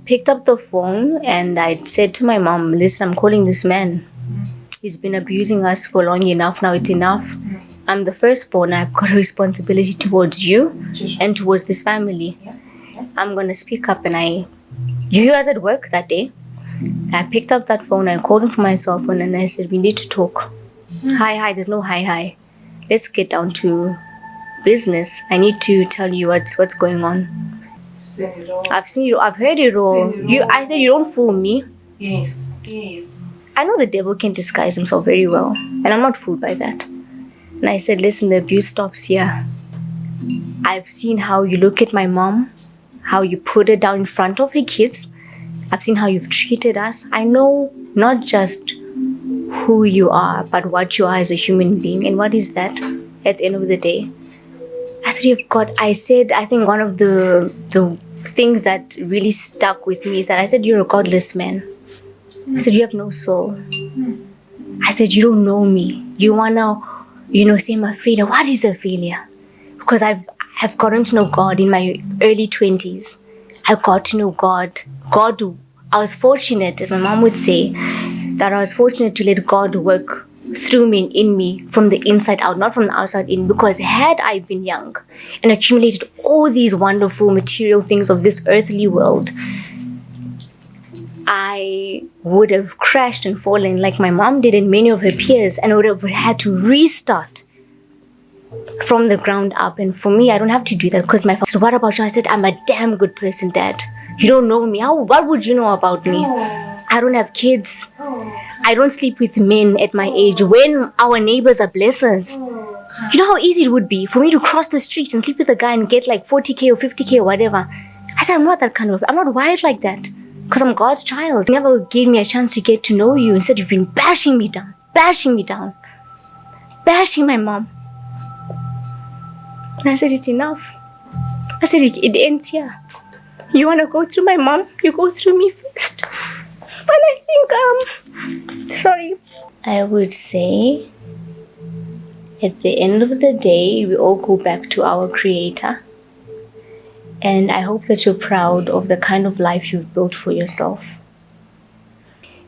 picked up the phone and I said to my mom, listen, I'm calling this man. He's been abusing us for long enough. Now it's enough. I'm the firstborn. I've got a responsibility towards you and towards this family. I'm going to speak up. And you was at work that day. I picked up that phone. I called him from my cell phone and I said, we need to talk. Hi. There's no hi. Let's get down to business. I need to tell you what's going on. I've seen it all. I've heard it all. I said, you don't fool me. Yes. I know the devil can disguise himself very well, and I'm not fooled by that. And I said, listen, the abuse stops here. I've seen how you look at my mom, how you put her down in front of her kids. I've seen how you've treated us. I know not just who you are, but what you are as a human being. And what is that at the end of the day? I said, I think one of the things that really stuck with me is that I said, you're a godless man. I said, you have no soul. I said, you don't know me. You want to, say I'm a failure. What is a failure? Because I've gotten to know God in my early 20s. I got to know God. I was fortunate, as my mom would say, that I was fortunate to let God work through me and in me from the inside out, not from the outside in. Because had I been young and accumulated all these wonderful material things of this earthly world, I would have crashed and fallen like my mom did and many of her peers, and would have had to restart from the ground up. And for me, I don't have to do that because my father said, what about you? I said, I'm a damn good person, Dad. You don't know me. What would you know about me? I don't have kids. I don't sleep with men at my age when our neighbors are blessers. You know how easy it would be for me to cross the street and sleep with a guy and get like 40K or 50K or whatever. I said, I'm not wired like that. Because I'm God's child. He never gave me a chance to get to know you. Instead, you've been bashing me down, bashing my mom. And I said, it's enough. I said, it ends here. You want to go through my mom? You go through me first. And I think, I would say, at the end of the day, we all go back to our Creator. And I hope that you're proud of the kind of life you've built for yourself.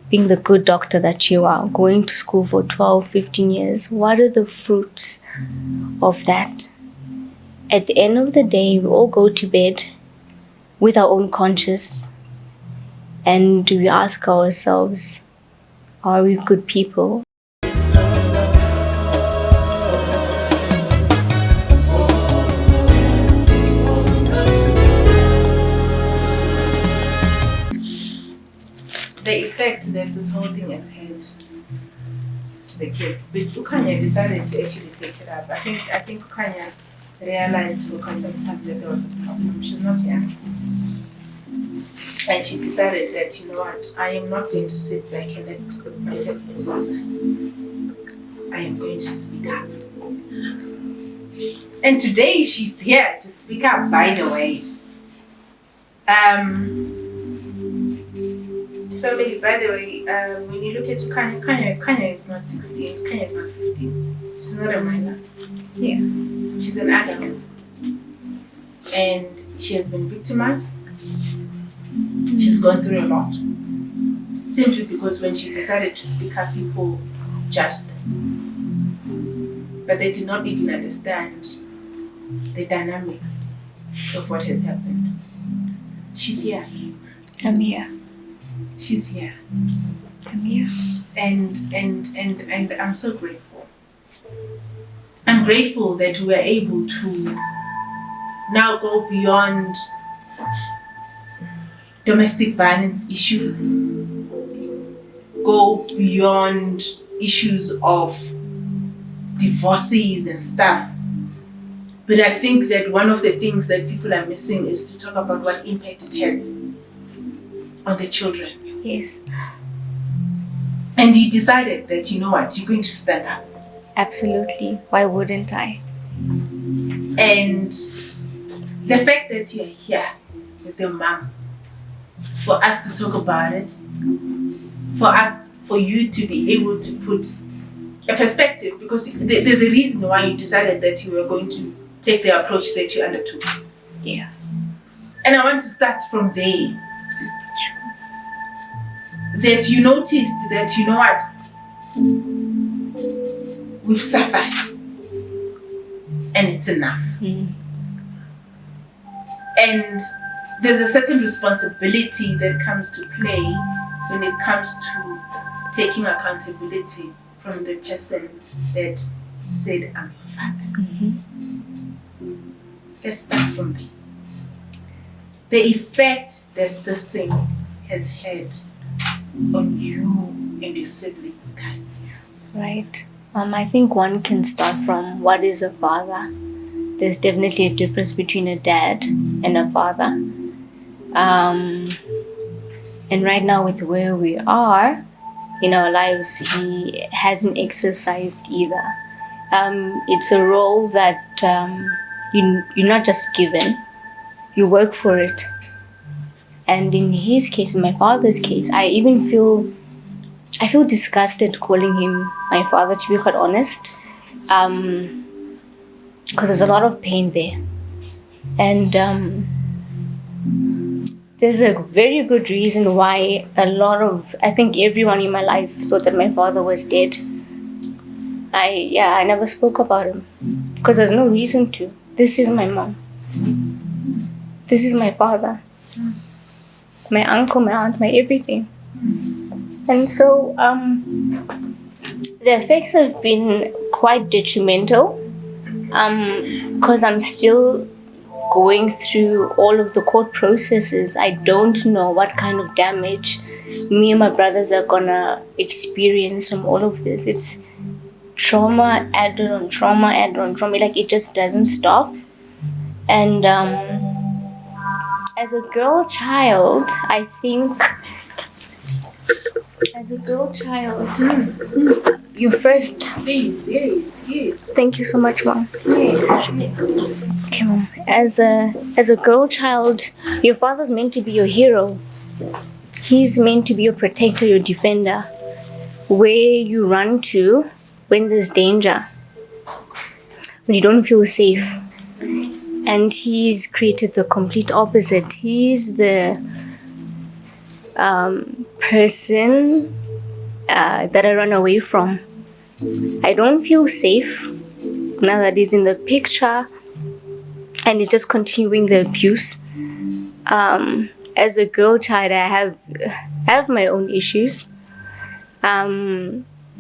Being the good doctor that you are, going to school for 12, 15 years, what are the fruits of that? At the end of the day, we all go to bed with our own conscience. And we ask ourselves, are we good people? The effect that this whole thing has had to the kids. But Ukanya decided to actually take it up. I think Ukanya realized for quite some time that there was a problem. She's not young. And she decided that, you know what, I am not going to sit back and let my family suffer. I am going to speak up. And today she's here to speak up, by the way. Family, by the way, when you look at Kanya is not 16, Kanya is not 15. She's not a minor. Yeah. She's an adult. And she has been victimized. She's gone through a lot. Simply because when she decided to speak up, people judged her. But they did not even understand the dynamics of what has happened. She's here. I'm here. She's here. I'm here. And I'm so grateful. I'm grateful that we are able to now go beyond domestic violence issues, go beyond issues of divorces and stuff. But I think that one of the things that people are missing is to talk about what impact it has on the children. Yes. And you decided that, you know what, you're going to stand up. Absolutely. Why wouldn't I? And the fact that you're here with your mom, for us to talk about it, for you to be able to put a perspective, because there's a reason why you decided that you were going to take the approach that you undertook. Yeah. And I want to start from there. that you noticed that, you know what, we've suffered and it's enough. And there's a certain responsibility that comes to play when it comes to taking accountability from the person that said, I'm your father. Let's start from there. The effect that this thing has had on you and your siblings, kind of. Right. I think one can start from what is a father. There's definitely a difference between a dad and a father. And right now with where we are in our lives, he hasn't exercised either. It's a role that you're not just given, you work for it. And in his case, in my father's case, I feel disgusted calling him my father, to be quite honest, because there's a lot of pain there. And there's a very good reason why I think everyone in my life thought that my father was dead. I never spoke about him because there's no reason to. This is my mom. This is my father. My uncle, my aunt, my everything. And so the effects have been quite detrimental because I'm still going through all of the court processes. I don't know what kind of damage me and my brothers are gonna experience from all of this. It's trauma added on trauma added on trauma. Like, it just doesn't stop. And as a girl child, I think you first. Please, yes. Thank you so much, Mom. Yes. Okay, Mom. As a girl child, your father's meant to be your hero. He's meant to be your protector, your defender, where you run to when there's danger, when you don't feel safe. And he's created the complete opposite. He's the person that I run away from. I don't feel safe now that he's in the picture, and he's just continuing the abuse. As a girl child, I have my own issues.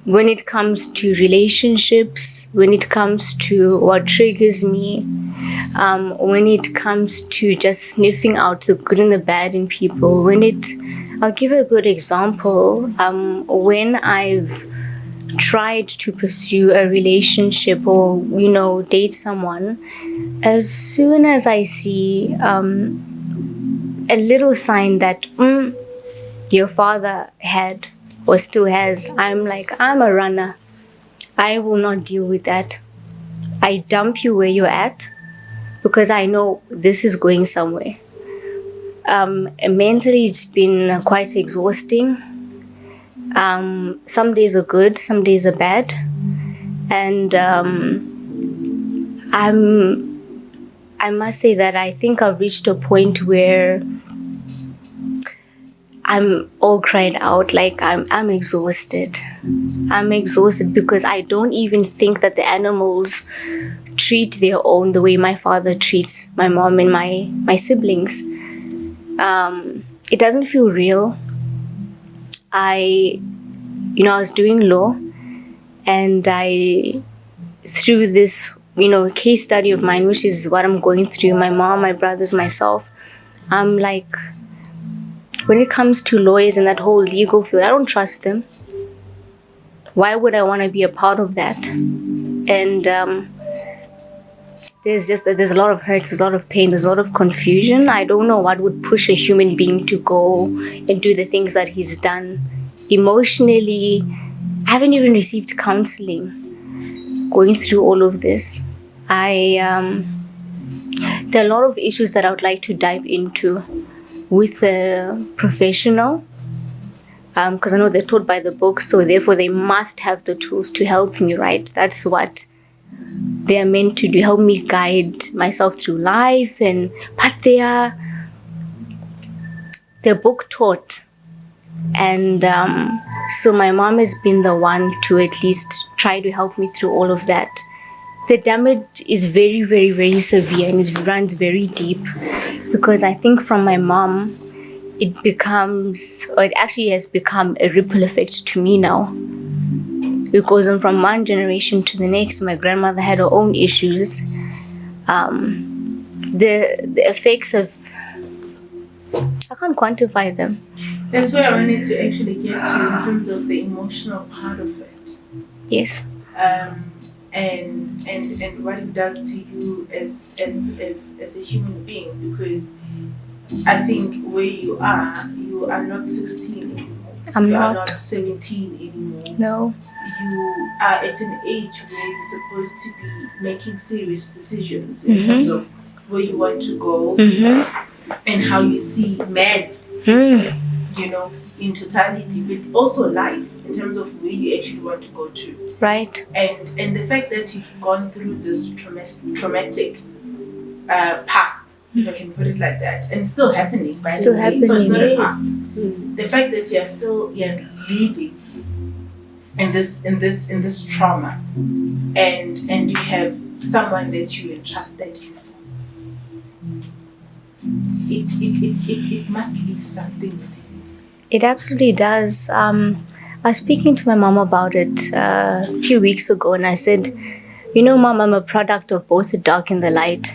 When it comes to relationships, when it comes to what triggers me, when it comes to just sniffing out the good and the bad in people, I'll give a good example. When I've tried to pursue a relationship or, date someone, as soon as I see a little sign that your father had or still has, I'm a runner. I will not deal with that. I dump you where you're at because I know this is going somewhere. Mentally, it's been quite exhausting. Some days are good, some days are bad. And I must say that I think I've reached a point where I'm all cried out. Like, I'm exhausted. I'm exhausted because I don't even think that the animals treat their own the way my father treats my mom and my siblings. It doesn't feel real. I was doing law, and through this, case study of mine, which is what I'm going through, my mom, my brothers, myself, I'm like, when it comes to lawyers and that whole legal field, I don't trust them. Why would I want to be a part of that? And there's a lot of hurt, there's a lot of pain, there's a lot of confusion. I don't know what would push a human being to go and do the things that he's done. Emotionally, I haven't even received counseling going through all of this. There are a lot of issues that I would like to dive into with a professional, because I know they're taught by the book, so therefore they must have the tools to help me, right? That's what they are meant to do, help me guide myself through life. But the book taught. And so my mom has been the one to at least try to help me through all of that. The damage is very, very, very severe, and it runs very deep, because I think from my mom, it actually has become a ripple effect to me now. It goes on from one generation to the next. My grandmother had her own issues. The effects of, I can't quantify them. That's where I wanted to actually get to in terms of the emotional part of it. Yes. And what it does to you as a human being, because I think where you are not 16 anymore. I'm you not. are not 17 anymore. No. You are at an age where you're supposed to be making serious decisions in terms of where you want to go and how you see men, you know, in totality, but also life in terms of where you actually want to go to. Right. And the fact that you've gone through this traumatic past, if I can put it like that, and it's still happening. By Still the way, happening. so it's not a Yes. past. The fact that you're still living in this trauma, and you have someone that you entrusted before, it must leave something with you. It absolutely does. I was speaking to my mom about it a few weeks ago, and I said, you know, Mom, I'm a product of both the dark and the light.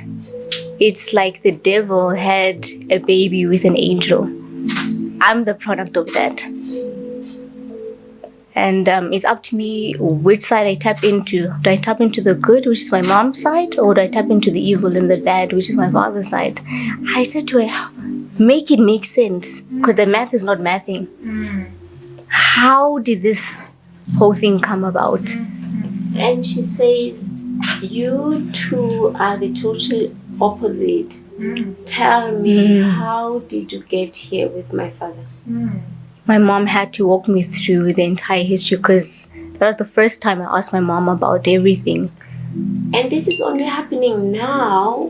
It's like the devil had a baby with an angel. I'm the product of that. And it's up to me which side I tap into. Do I tap into the good, which is my mom's side, or do I tap into the evil and the bad, which is my father's side? I said to her, make it make sense, because the math is not mathing. How did this whole thing come about? And she says, you two are the total opposite. Tell me, how did you get here with my father? My mom had to walk me through the entire history, because that was the first time I asked my mom about everything. And this is only happening now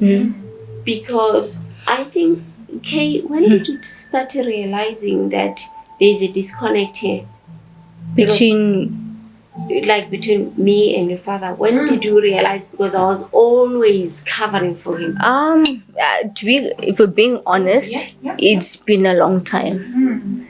because I think, Kay, when did you start realizing that there's a disconnect here? Between Between me and your father, when did you realize? Because I was always covering for him. if we're being honest, it's been a long time.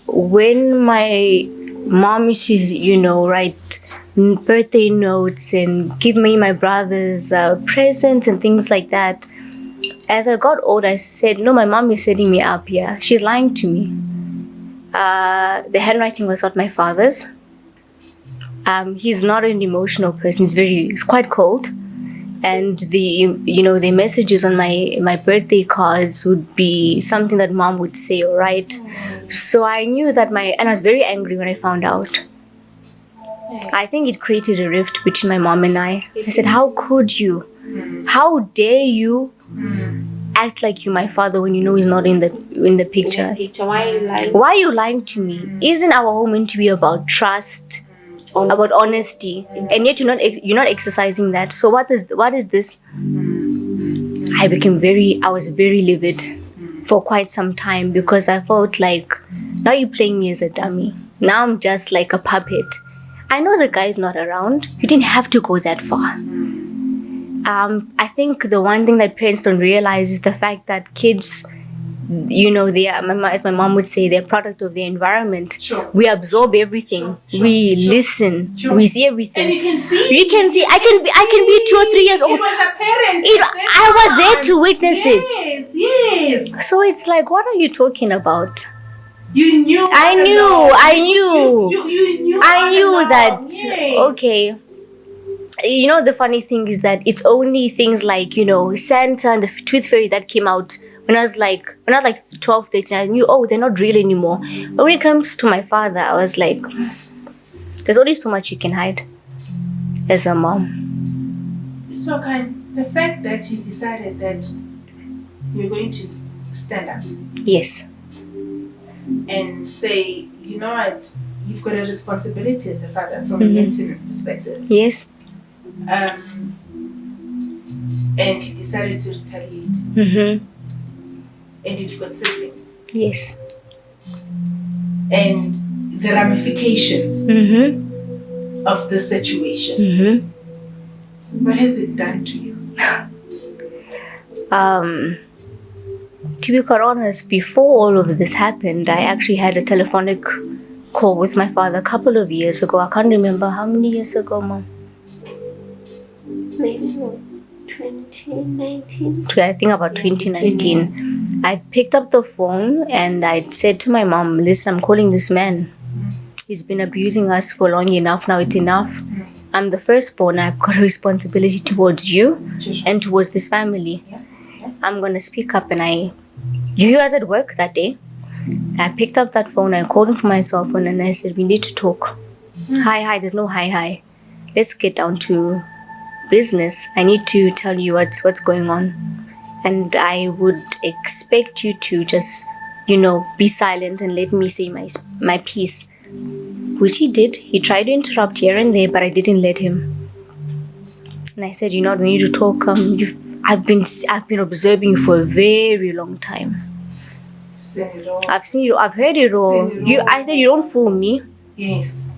When my mom used to, write birthday notes and give me my brother's presents and things like that, as I got old, I said, no, my mom is setting me up here. She's lying to me. The handwriting was not my father's. He's not an emotional person. He's quite cold. And the messages on my birthday cards would be something that mom would say or write. So I knew that and I was very angry when I found out. I think it created a rift between my mom and I. I said, how could you? How dare you act like you're my father when you know he's not in the picture? Why are you lying? Why are you lying to me? Isn't our home meant to be about trust, about honesty, and yet you're not exercising that? So what is this? I was very livid for quite some time, because I felt like, now you're playing me as a dummy. Now I'm just like a puppet. I know the guy's not around. You didn't have to go that far. I think the one thing that parents don't realize is the fact that kids, they are, as my mom would say, they're a product of their environment. Sure. We absorb everything. We listen. Sure. We see everything. And you can see. I can be 2 or 3 years old. It was apparent. I was there to witness it. Yes. So it's like, what are you talking about? You knew. I knew. You knew. I knew that. Yes. Okay. The funny thing is that it's only things like, Santa and the Tooth Fairy that came out when I was like 12, 13. I knew, they're not real anymore. But when it comes to my father, I was like, there's only so much you can hide as a mom. So, the fact that you decided that you're going to stand up. Yes. And say, you know what, you've got a responsibility as a father from a maintenance perspective. Yes. And he decided to retaliate. and you've got siblings. Yes. And the ramifications Mm-hmm. of the situation. Mm-hmm. What has it done to you? To be quite honest, before all of this happened, I actually had a telephonic call with my father a couple of years ago. I can't remember how many years ago, Mom. Maybe what, 2019? I think about 2019. I picked up the phone and I said to my mom, listen, I'm calling this man. He's been abusing us for long enough. Now it's enough. I'm the firstborn. I've got a responsibility towards you and towards this family. I'm going to speak up. And you was at work that day. I picked up that phone. I called him from my cell phone and I said, we need to talk. Hi. There's no hi. Let's get down to business. I need to tell you what's going on. And I would expect you to just, be silent and let me say my piece. Which he did. He tried to interrupt here and there, but I didn't let him. And I said, we need to talk. I've been observing you for a very long time. I've seen you. I've heard it all. I said, you don't fool me. Yes.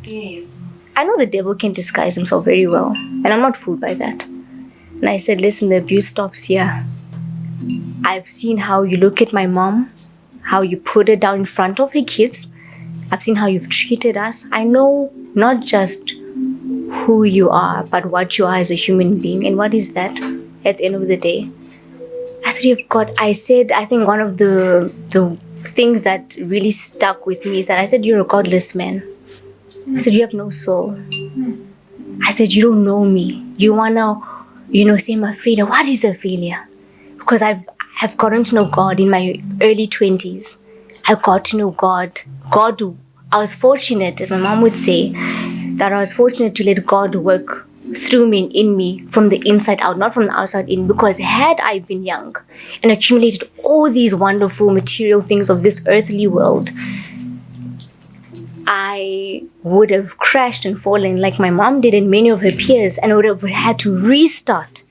I know the devil can disguise himself very well, and I'm not fooled by that. And I said, listen, the abuse stops here. I've seen how you look at my mom, how you put her down in front of her kids. I've seen how you've treated us. I know not just who you are, but what you are as a human being. And what is that at the end of the day? I said, I think one of the things that really stuck with me is that I said, you're a godless man. I said, you have no soul. I said, you don't know me. You want to, say I'm a failure. What is a failure? Because I've gotten to know God in my early 20s. I got to know God. I was fortunate, as my mom would say, that I was fortunate to let God work through me and in me from the inside out, not from the outside in. Because had I been young and accumulated all these wonderful material things of this earthly world, I would have crashed and fallen like my mom did and many of her peers, and I would have had to restart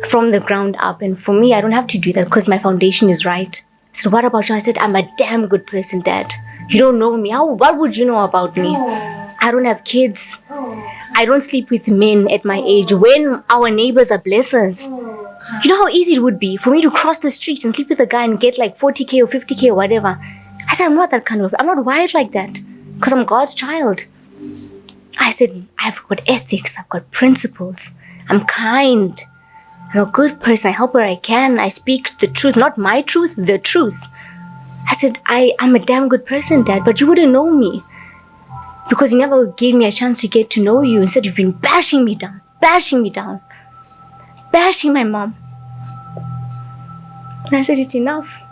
from the ground up. And for me, I don't have to do that because my foundation is right. So what about you? I said, I'm a damn good person, Dad. You don't know me. What would you know about me? I don't have kids. I don't sleep with men at my age when our neighbors are blessers. You know how easy it would be for me to cross the street and sleep with a guy and get like 40K or 50K or whatever. I said, I'm not wired like that because I'm God's child. I said, I've got ethics. I've got principles. I'm kind. I'm a good person. I help where I can. I speak the truth, not my truth, the truth. I said, I'm a damn good person, Dad, but you wouldn't know me because you never gave me a chance to get to know you. Instead, you've been bashing me down, bashing my mom. And I said, it's enough.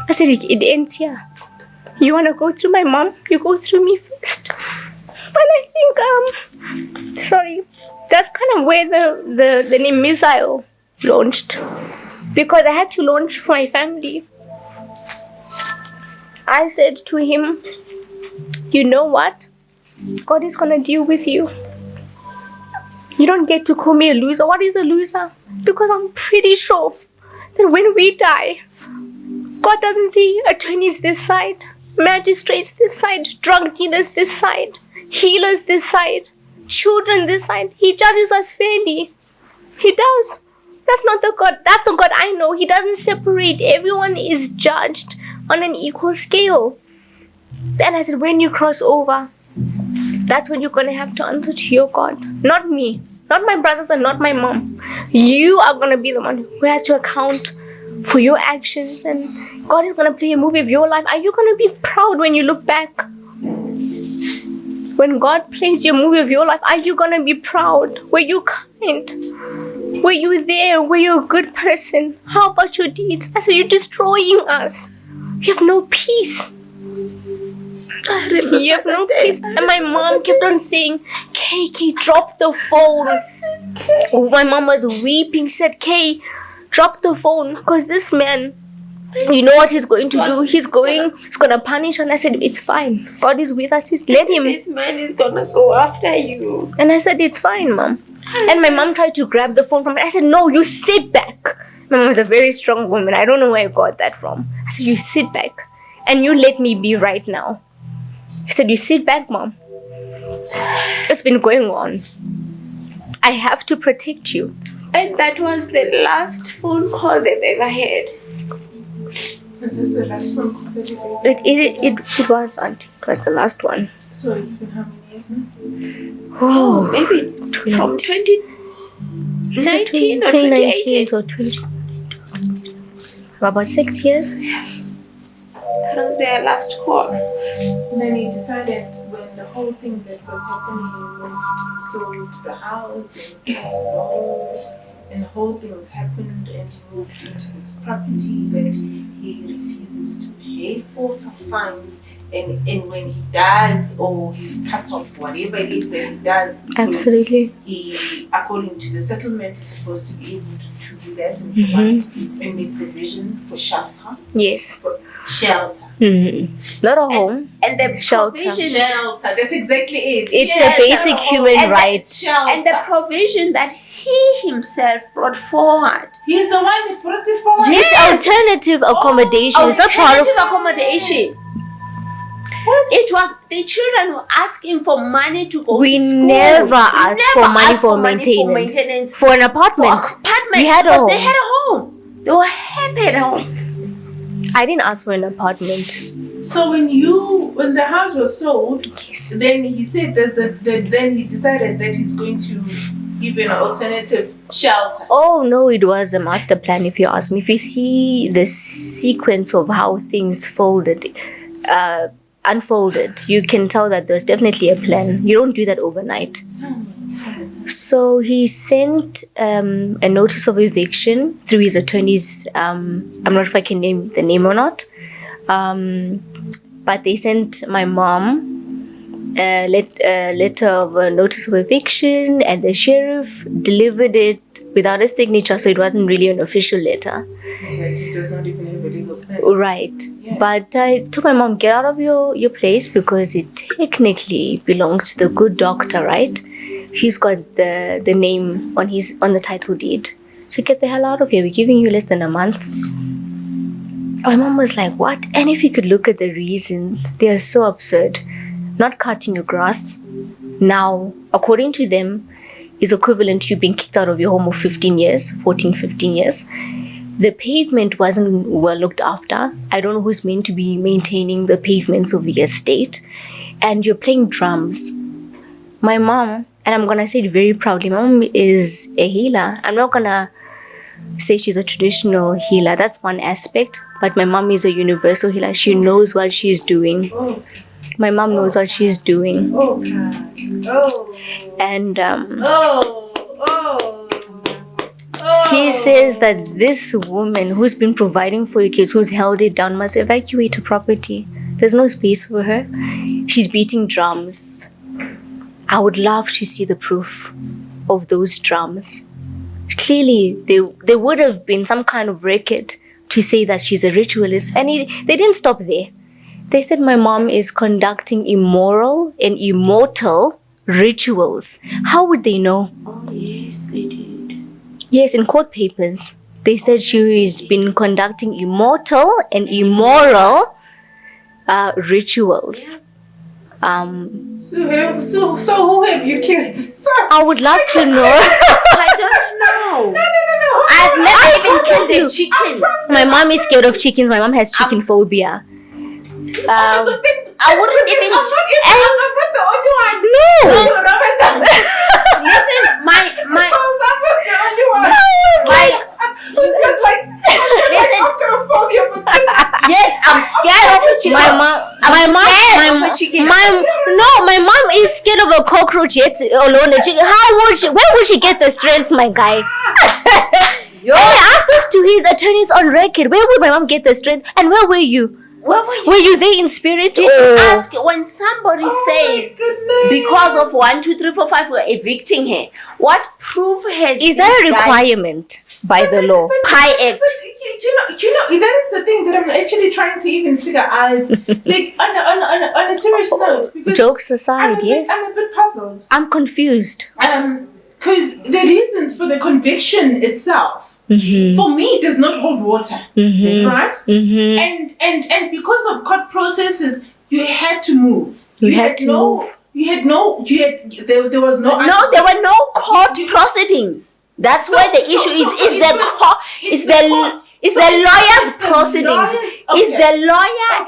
I said, it ends here. You want to go through my mom? You go through me first. But I think, that's kind of where the name Missile launched. Because I had to launch for my family. I said to him, you know what? God is going to deal with you. You don't get to call me a loser. What is a loser? Because I'm pretty sure that when we die, God doesn't see attorneys this side, magistrates this side, drug dealers this side, healers this side, children this side. He judges us fairly. He does. That's not the God. That's the God I know. He doesn't separate. Everyone is judged on an equal scale. Then I said, when you cross over, that's when you're going to have to answer to your God. Not me. Not my brothers and not my mom. You are going to be the one who has to account for your actions, and God is going to play a movie of your life. Are you going to be proud when you look back? When God plays your movie of your life, are you going to be proud? Were you kind? Were you there? Were you a good person? How about your deeds? I said, you're destroying us. You have no peace. You have no peace. And my mom kept on saying, Kay, drop the phone. My mom was weeping. She said, Kay, drop the phone, because this man, you know what he's going to do? He's going to punish. And I said, it's fine. God is with us. Just let him. This man is going to go after you. And I said, it's fine, Mom. And my mom tried to grab the phone from me. I said, no, you sit back. My mom was a very strong woman. I don't know where I got that from. I said, you sit back and you let me be right now. She said, you sit back, Mom. It's been going on. I have to protect you. And that was the last phone call they've ever had. Is this the last phone call that you made? It was, Auntie. It was the last one. So it's been how many years now? Oh, maybe from 2019 or 2018. or 20. About 6 years. That was their last call. And then he decided when the whole thing that was happening, when he sold the house and the whole thing was happened and he moved into his property that he refuses to pay for sometimes. And when he does or he cuts off whatever it is that he does, Absolutely. he, according to the settlement, is supposed to be able to do that and provide and make provision for shelter. Yes. Shelter. Not a home. And the Shelter. provision, Shelter. That's exactly it. It's Shelter. a basic human And right. Shelter. and the provision that he himself brought forward. He's the one that brought it forward. It's alternative accommodation. It's not part of. Alternative accommodation. It was the children were asking for money to go We to school. never asked for money asked for maintenance. For For an apartment. apartment. We had a because home. They had a home. They were happy at home. I didn't ask for an apartment. So when the house was sold, Yes. then he said then he decided that he's going to give an alternative shelter. Oh no, it was a master plan. If you ask me, if you see the sequence of how things unfolded, you can tell that there's definitely a plan. You don't do that overnight. Tell me. So he sent a notice of eviction through his attorneys. I'm not sure if I can name the name or not. But they sent my mom a letter of a notice of eviction, and the sheriff delivered it without a signature, so it wasn't really an official letter. Like he does not even have a legal stamp. Right. Yes. But I told my mom, get out of your place because it technically belongs to the good doctor, right? He's got the name on the title deed. So get the hell out of here. We're giving you less than a month. My mom was like, what? And if you could look at the reasons, they are so absurd. Not cutting your grass now, according to them, is equivalent to you being kicked out of your home of 15 years. The pavement wasn't well looked after. I don't know who's meant to be maintaining the pavements of the estate. And you're playing drums. My mom, and I'm going to say it very proudly, my mom is a healer. I'm not going to say she's a traditional healer. That's one aspect. But my mom is a universal healer. She knows what she's doing. Oh, My mom knows what she's doing. oh, God. Oh. And Oh. he says that this woman who's been providing for your kids, who's held it down, must evacuate her property. There's no space for her. She's beating drums. I would love to see the proof of those drums. Clearly, there would have been some kind of record to say that she's a ritualist. And they didn't stop there. They said my mom is conducting immoral and immortal rituals. How would they know? Oh yes, they did. Yes, in court papers, they said she's been conducting immortal and immoral rituals. So who have you killed? I would love to know. I don't know. No. I've never even promise killed you. a chicken. My mom is scared of chickens. My mom has chicken phobia. I wouldn't even. I'm not the only one. No. Listen, my. I'm not the only one. Listen, listen. Yes, I'm scared of a chicken. My mom is scared of a cockroach yet alone. A chicken. Where would she get the strength, my guy? And I asked this to his attorneys on record. Where would my mom get the strength? And where were you? Where were you? Were you there in spirit? Did you ask when somebody says goodness. because of 1, 2, 3, 4, 5 we're evicting her? What proof has Is that a these guys- requirement by the law? Pi Act. But you know, that is the thing that I'm actually trying to even figure out. Like on a serious note, because Jokes aside, yes. I'm a bit puzzled. I'm confused. Because the reasons for the conviction itself for me, it does not hold water. Right? And because of court processes, you had to move. You had to move. There was no. No, there were no court proceedings. That's why the issue is the lawyer's proceedings. Is the lawyer?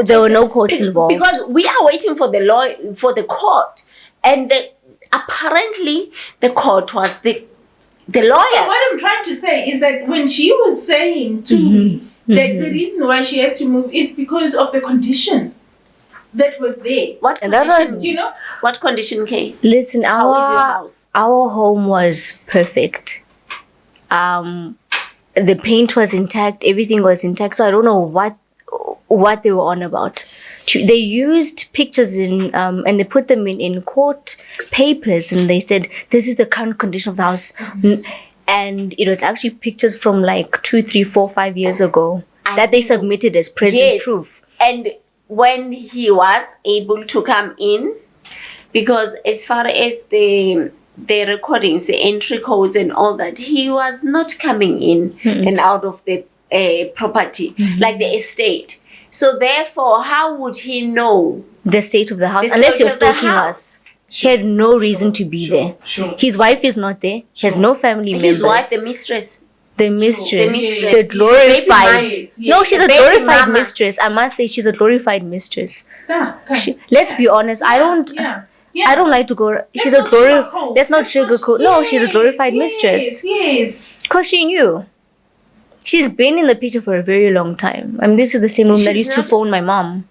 There were no courts involved because we are waiting for the court, and apparently the court was the lawyers. So what I'm trying to say is that when she was saying to me that the reason why she had to move is because of the condition that was there. What condition? What condition came? Listen, How is your house? Our home was perfect. The paint was intact, everything was intact. So I don't know what they were on about. They used pictures and they put them in court papers, and they said this is the current condition of the house. And it was actually pictures from like 2, 3, 4, 5 years ago that they submitted as present proof. And when he was able to come in, because as far as the recordings, the entry codes and all that, he was not coming in and out of the property, like the estate. So therefore, how would he know the state of the house? Unless you're stalking us. He had no reason to be there. His wife is not there. He has no family members. His wife, the mistress. The mistress. The glorified. No, she's a glorified mistress. I must say she's a glorified mistress. Let's be honest. I don't like to go. She's a glorified. That's not sugarcoat. No, she's a glorified mistress. Yes. Because she knew. She's been in the picture for a very long time. I mean, this is the same woman that used to phone my mom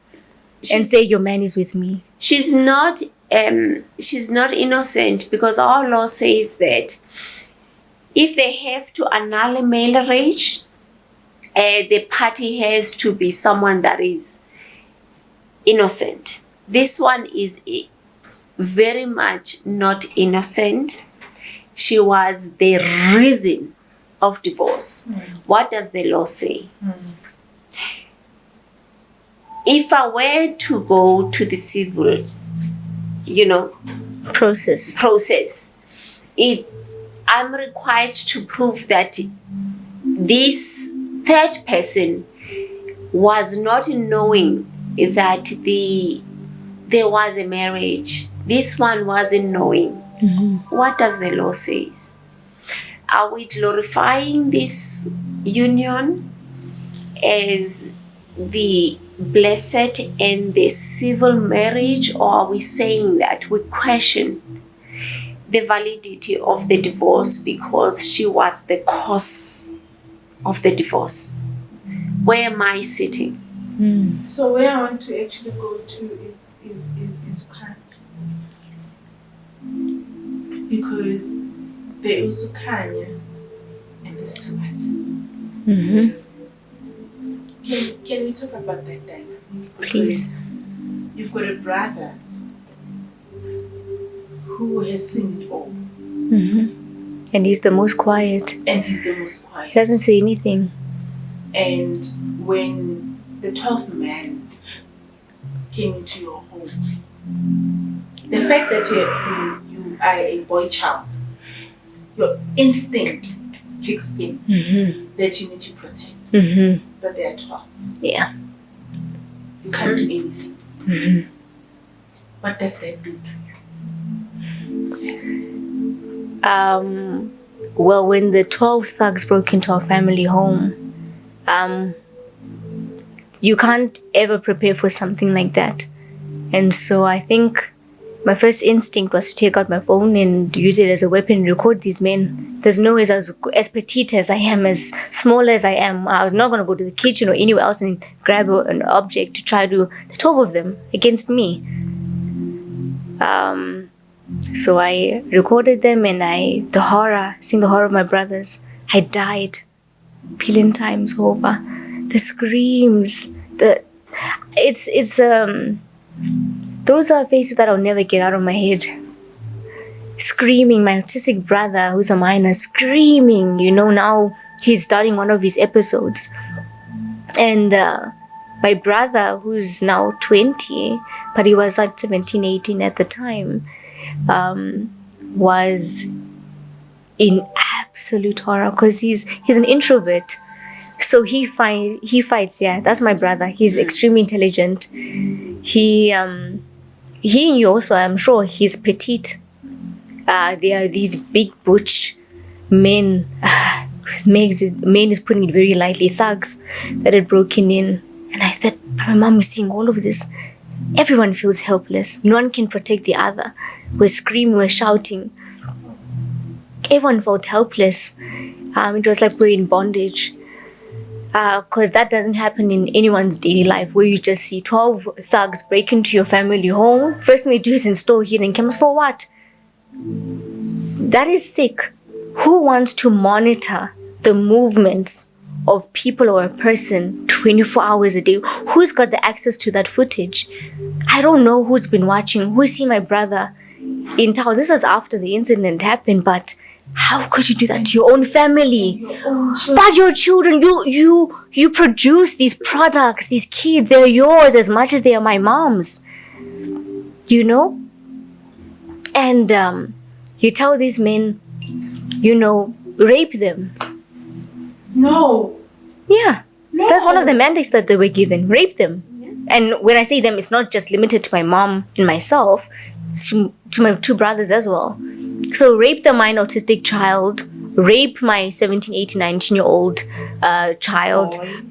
and say, "Your man is with me." She's not innocent, because our law says that if they have to annul a marriage, the party has to be someone that is innocent. This one is very much not innocent. She was the reason of divorce. What does the law say? If I were to go to the civil, process, I'm required to prove that this third person was not knowing that there was a marriage. This one wasn't knowing. What does the law say? Are we glorifying this union as the blessed and the civil marriage, or are we saying that we question the validity of the divorce because she was the cause of the divorce? Where am I sitting? So where I want to actually go to is current. Yes. Because there is Kanya and there's two others. Can we talk about that dynamic? Please. You've got a brother who has seen it all. And he's the most quiet. He doesn't say anything. And when the 12th man came into your home, the fact that you are a boy child, your instinct kicks in that you need to protect. But they are 12. Yeah. You can't do anything. What does that do to you? First. Well, when the 12 thugs broke into our family home, you can't ever prepare for something like that. And so I think my first instinct was to take out my phone and use it as a weapon and record these men. There's no way, as petite as I am, as small as I am, I was not going to go to the kitchen or anywhere else and grab an object to try to, the 12 of them against me. So I recorded them, and seeing the horror of my brothers. I died a billion times over. The screams, those are faces that I'll never get out of my head. Screaming, my autistic brother, who's a minor, screaming, now he's starting one of his episodes. And my brother, who's now 20, but he was like 17, 18 at the time, was in absolute horror because he's an introvert. So he fights. Yeah, that's my brother. He's extremely intelligent. He knew also, I'm sure, he's petite. There are these big butch men. Men is putting it very lightly. Thugs that had broken in, and I thought, my mom is seeing all of this. Everyone feels helpless. No one can protect the other. We're screaming, we're shouting. Everyone felt helpless. It was like we're in bondage. Because that doesn't happen in anyone's daily life, where you just see 12 thugs break into your family home. First thing they do is install hidden cameras. For what? That is sick. Who wants to monitor the movements of people or a person 24 hours a day? Who's got the access to that footage? I don't know who's been watching, who's seen my brother in town. This was after the incident happened, but how could you do that to your own family? But your children, you produce these products, these kids, they're yours as much as they are my mom's. You know? And you tell these men, rape them. No. Yeah. No. That's one of the mandates that they were given. Rape them. Yeah. And when I say them, it's not just limited to my mom and myself. It's to my two brothers as well. So rape the minor autistic child, rape my 17, 18, 19-year-old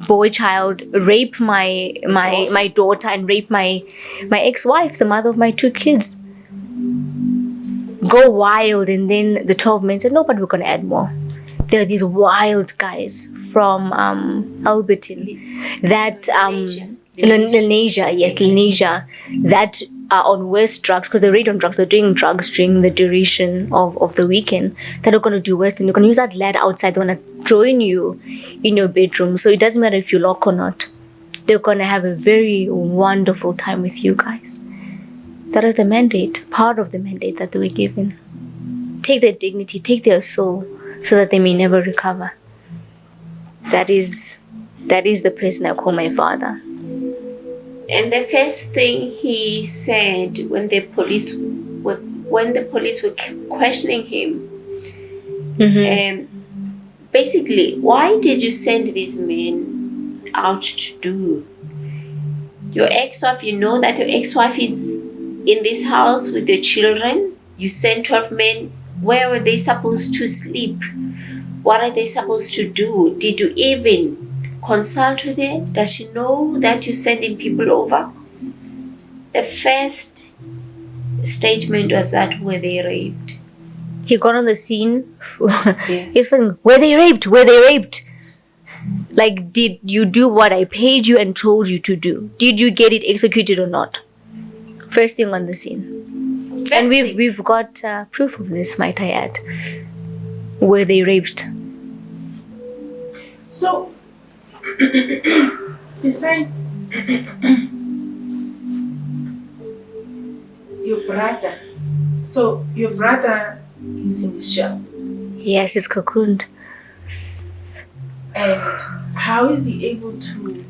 boy child, rape my daughter, and rape my ex-wife, the mother of my two kids. Go wild. And then the 12 men said, no, but we're going to add more. There are these wild guys from Albertine that Lenasia, that are on worse drugs, because they're already on drugs. They're doing drugs during the duration of the weekend, that are going to do worse. And you're going to use that ladder outside. They're going to join you in your bedroom. So it doesn't matter if you lock or not. They're going to have a very wonderful time with you guys. That is the mandate, part of the mandate that they were given. Take their dignity, take their soul, so that they may never recover. That is the person I call my father. And the first thing he said when the police were questioning him, basically, why did you send these men out to do? Your ex-wife, you know that your ex-wife is in this house with your children. You sent 12 men. Where were they supposed to sleep? What are they supposed to do? Did you even consult with her? Does she know that you're sending people over? The first statement was that, were they raped? He got on the scene. Yeah. He's thinking, were they raped? Were they raped? Like, did you do what I paid you and told you to do? Did you get it executed or not? First thing on the scene. And we've got proof of this, might I add. Were they raped? So, besides your brother, your brother is in his shell. Yes, he's cocooned. And how is he able to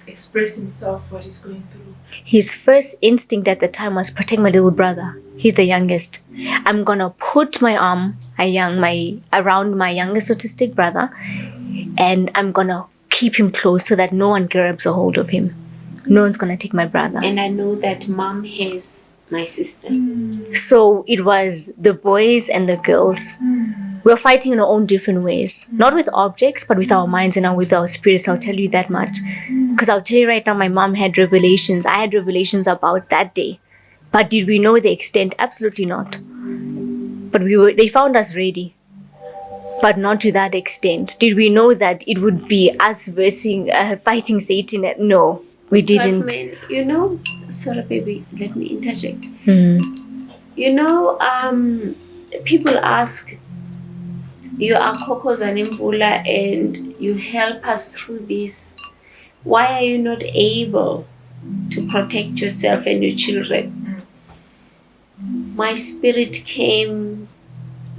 express himself, what he's going through? His first instinct at the time was protect my little brother. He's the youngest. I'm gonna put my arm around my youngest autistic brother, and I'm gonna keep him close so that no one grabs a hold of him. No one's gonna take my brother. And I know that mom has my sister. So it was the boys and the girls. We're fighting in our own different ways. Not with objects, but with our minds and with our spirits. I'll tell you that much. Because I'll tell you right now, my mom had revelations. I had revelations about that day. But did we know the extent? Absolutely not. But they found us ready. But not to that extent. Did we know that it would be us fighting Satan? No, we didn't. But sorry baby, let me interject. People ask, you are Kokos and Imbula and you help us through this. Why are you not able to protect yourself and your children? My spirit came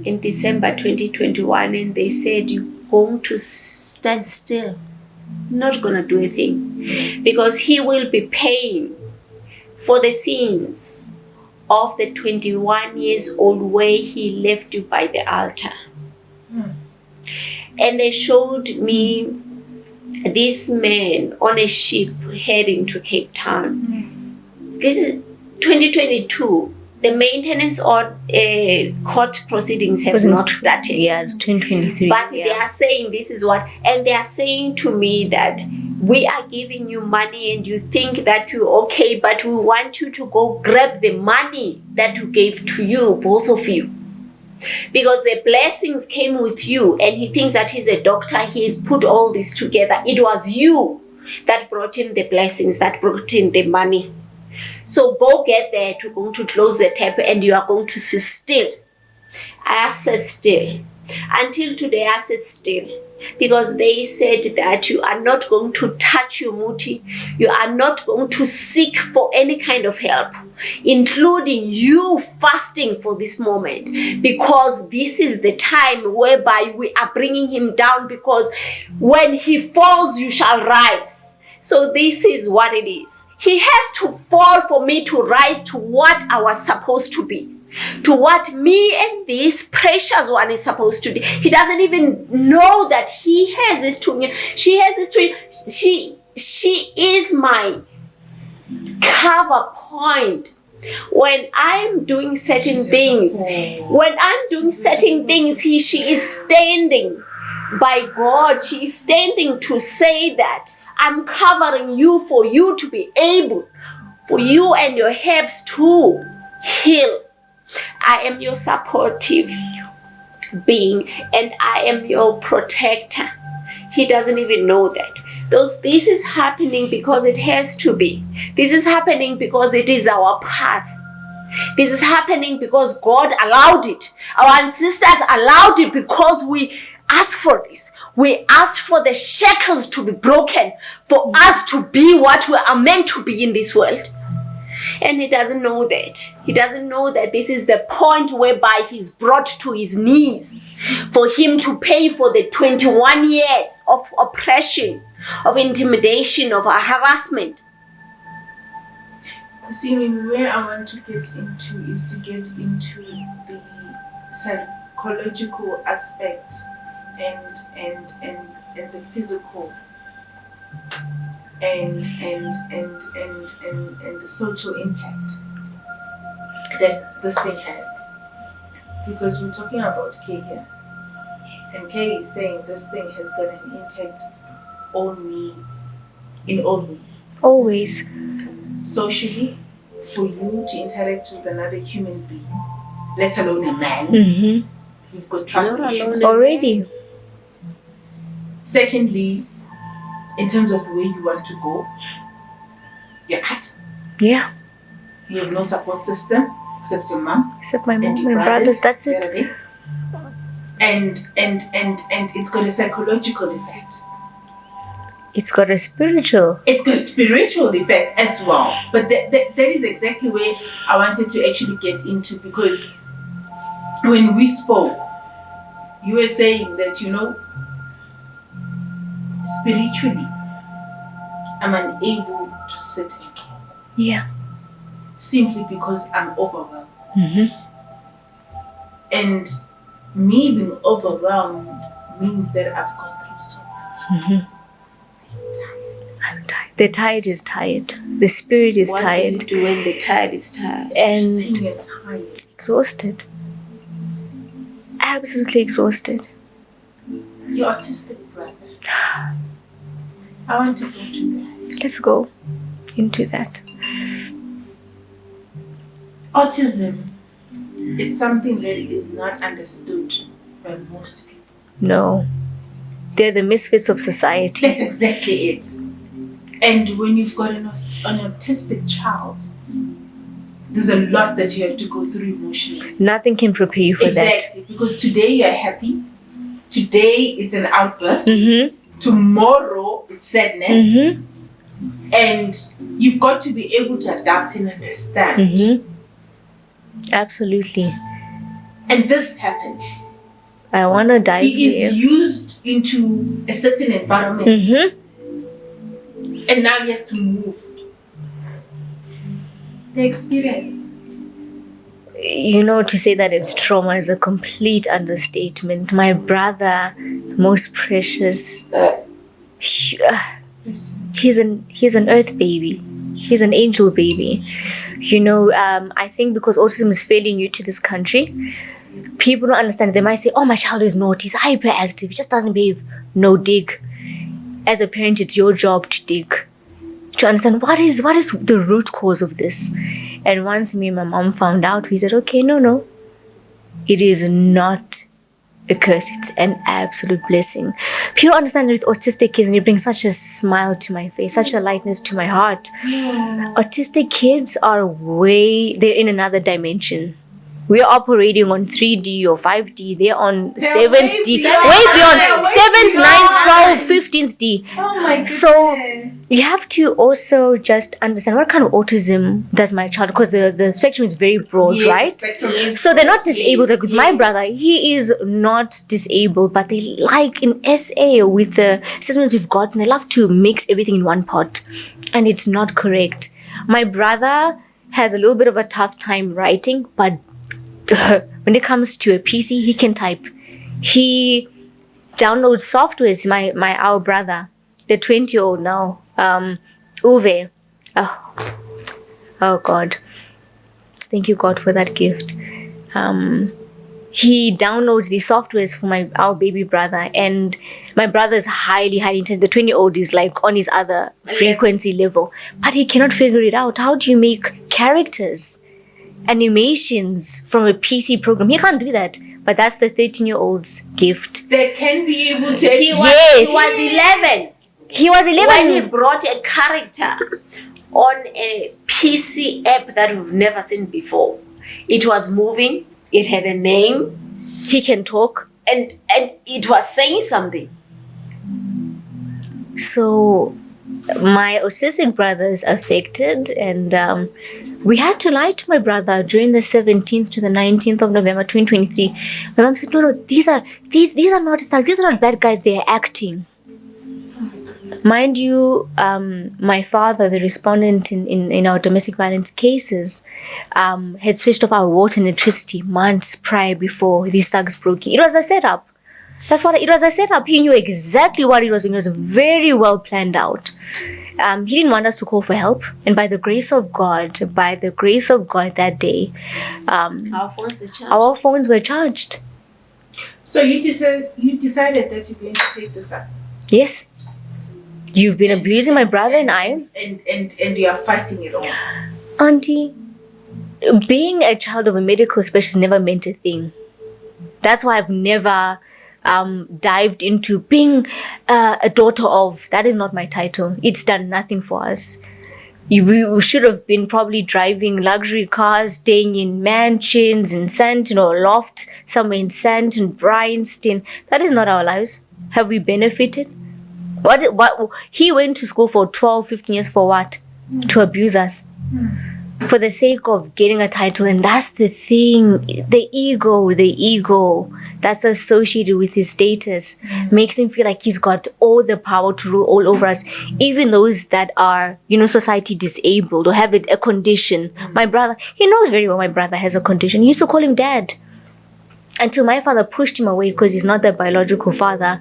in December 2021 and they said, you're going to stand still. Not going to do a thing. Because he will be paying for the sins of the 21 years old where he left you by the altar. And they showed me this man on a ship heading to Cape Town. This is 2022. The maintenance or court proceedings have not started. Yeah, it's 2023. But they are saying this is what, and they are saying to me that we are giving you money and you think that you're okay, but we want you to go grab the money that we gave to you, both of you. Because the blessings came with you, and he thinks that he's a doctor, he's put all this together. It was you that brought him the blessings, that brought him the money. So go get there, we're going to close the tap and you are going to sit still. I sat still. Until today I sat still. Because they said that you are not going to touch your muti. You are not going to seek for any kind of help, including you fasting for this moment. Because this is the time whereby we are bringing him down, because when he falls, you shall rise. So this is what it is. He has to fall for me to rise to what I was supposed to be, to what me and this precious one is supposed to be. He doesn't even know that he has this to me. She has this to me. She is my cover point. When I'm doing certain things, she is standing by God. She is standing to say that I'm covering you for you to be able, for you and your hips to heal. I am your supportive being and I am your protector. He doesn't even know that. This is happening because it has to be. This is happening because it is our path. This is happening because God allowed it. Our ancestors allowed it because we asked for this. We asked for the shackles to be broken, for us to be what we are meant to be in this world. And he doesn't know that. He doesn't know that this is the point whereby he's brought to his knees for him to pay for the 21 years of oppression, of intimidation, of harassment. See, where I want to get into is to get into the psychological aspect and the physical and the social impact this thing has. Because we're talking about Kay here. And Kay is saying this thing has got an impact on me in all ways. Always. Socially, for you to interact with another human being, let alone a man, you've got trust issues already. Secondly, in terms of where you want to go, you're cut. Yeah. You have no support system except your mom. Except my mom, my brothers, that's it. And it's got a psychological effect. It's got a spiritual. It's got a spiritual effect as well. But that is exactly where I wanted to actually get into, because when we spoke, you were saying that, spiritually, I'm unable to sit and talk. Yeah. Simply because I'm overwhelmed. And me being overwhelmed means that I've gone through so much. I'm tired. The tired is tired. The spirit is tired. What do you do when the tired is tired? And You're tired. exhausted. Absolutely exhausted. You're autistic, brother. I want to go to that. Let's go into that. Autism is something that is not understood by most people. No. They're the misfits of society. That's exactly it. And when you've got an autistic child, there's a lot that you have to go through emotionally. Nothing can prepare you for that. Exactly. Because today you're happy. Today it's an outburst. Tomorrow it's sadness. And you've got to be able to adapt and understand. Absolutely. And this happens. I want to dive He here. is used into a certain environment. And now he has to move. The experience. To say that it's trauma is a complete understatement. My brother, the most precious, he's an earth baby. He's an angel baby. I think because autism is fairly new to this country, people don't understand. They might say, oh, my child is naughty, he's hyperactive, he just doesn't behave. No, dig. As a parent, it's your job to dig, to understand what is the root cause of this. And once me and my mom found out, we said, okay, no, it is not a curse, it's an absolute blessing. People understand that with autistic kids, and it brings such a smile to my face, such a lightness to my heart. Autistic kids they're in another dimension. We're operating on 3D or 5D. They're on 7th D. Way beyond 7th, 9th, 12th, 15th D. Oh my goodness. So you have to also just understand what kind of autism does my child, because the spectrum is very broad, right? So they're not disabled. Like with my brother, he is not disabled, but they like in SA with the assessments we've gotten, they love to mix everything in one pot, and it's not correct. My brother has a little bit of a tough time writing, but when it comes to a PC, he can type. He downloads softwares. Our brother, the 20-year-old now, Uwe. Oh God, thank you God for that gift. He downloads these softwares for our baby brother, and my brother is highly intelligent. The 20-year-old is like on his other frequency level, but he cannot figure it out. How do you make characters, animations from a PC program? He can't do that, but that's the 13-year-old's gift. They can be able to. He was 11. He was 11 when he brought a character on a PC app that we've never seen before. It was moving. It had a name. He can talk, and it was saying something. So my autistic brother is affected, and we had to lie to my brother during the 17th to the 19th of November 2023. My mom said, no, these are not thugs, these are not bad guys, they are acting. Mind you, my father, the respondent in our domestic violence cases, had switched off our water and electricity months prior before these thugs broke in. It was a setup. It was a setup. He knew exactly what it was doing. It was very well planned out. He didn't want us to call for help, and by the grace of God that day, our phones were charged. So you decided that you're going to take this up. Yes. You've been abusing my brother and I. And you are fighting it all. Auntie, being a child of a medical specialist never meant a thing. That's why I've never dived into being a daughter of. That is not my title. It's done nothing for us. We should have been probably driving luxury cars, staying in mansions in Sandton or loft somewhere in Sandton, Bryanston. That is not our lives. Have we benefited? What he went to school for 12, 15 years for what? To abuse us. For the sake of getting a title. And that's the thing. The ego that's associated with his status makes him feel like he's got all the power to rule all over us. Even those that are, society disabled or have a condition. My brother, he knows very well my brother has a condition. He used to call him dad. Until my father pushed him away because he's not the biological father.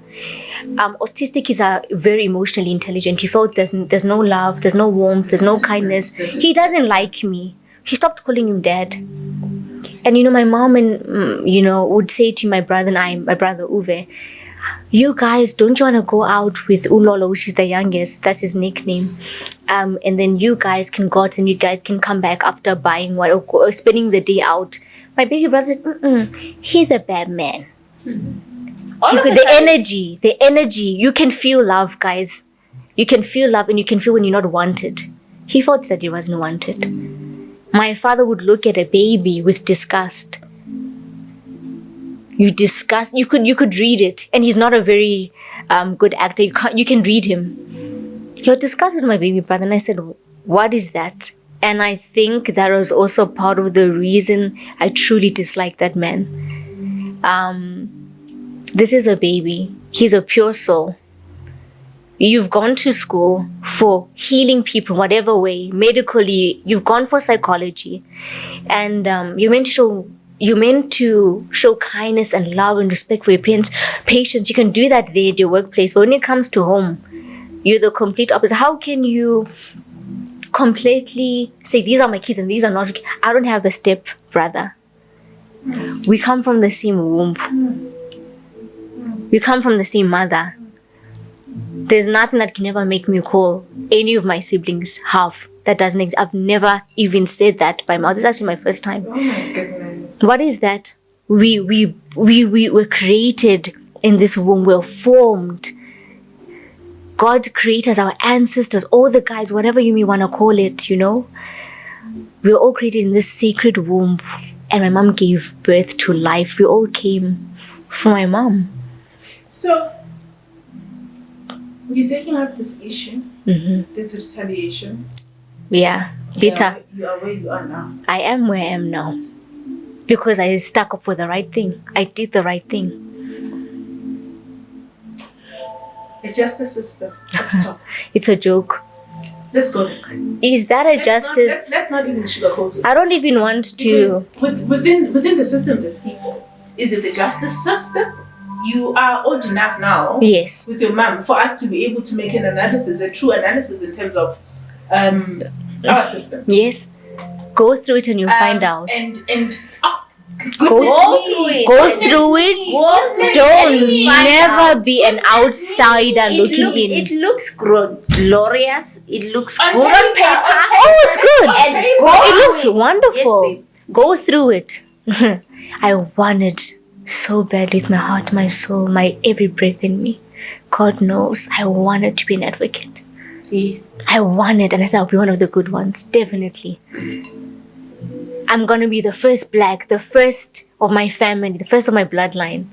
Autistic is very emotionally intelligent. He felt there's no love, there's no warmth, there's no kindness. He doesn't like me. He stopped calling him dad. And my mom would say to my brother and I, my brother Uwe, you guys, don't you want to go out with Ulolo, which is the youngest, that's his nickname, and then you guys can go out and you guys can come back after buying or spending the day out. My baby brother, he's a bad man. The energy, you can feel love, guys. You can feel love, and you can feel when you're not wanted. He felt that he wasn't wanted. My father would look at a baby with disgust. You could read it, and he's not a very good actor. You can read him. You're disgusted with my baby brother, and I said, what is that? And I think that was also part of the reason I truly dislike that man. This is a baby. He's a pure soul. You've gone to school for healing people, whatever way, medically. You've gone for psychology, and you're meant to show kindness and love and respect for your parents, patience. You can do that there at your workplace, but when it comes to home, you're the complete opposite. How can you completely say these are my kids and these are not? I don't have a step brother. We come from the same womb. We come from the same mother. There's nothing that can ever make me call any of my siblings half. That doesn't exist. I've never even said that by mouth. It's actually my first time. Oh my goodness. What is that? We were created in this womb. We're formed. God created us, our ancestors, all the guys, whatever you may want to call it, We're all created in this sacred womb. And my mom gave birth to life. We all came from my mom. So, you're taking up this issue, Mm-hmm. this retaliation. Yeah, bitter. You are where you are now. I am where I am now. Because I stuck up for the right thing. I did the right thing. The justice system. Let's talk. It's a joke. Let's go. Is that a justice? Let's not even sugarcoat it. I don't even want to. Because within the system, there's people. Is it the justice system? You are old enough now. Yes. With your mom for us to be able to make an analysis, a true analysis in terms of our system. Yes. Go through it and you'll find out. And Go through it. Don't never be an outsider looking in. It looks glorious. It looks On good on paper, paper. Oh, it's good. And It looks wonderful. Yes, babe. Go through it. I want it so badly with my heart, my soul, my every breath in me. God knows I wanted to be an advocate. Yes. I want it, and I said I'll be one of the good ones, definitely. I'm gonna be the first black, the first of my family, the first of my bloodline.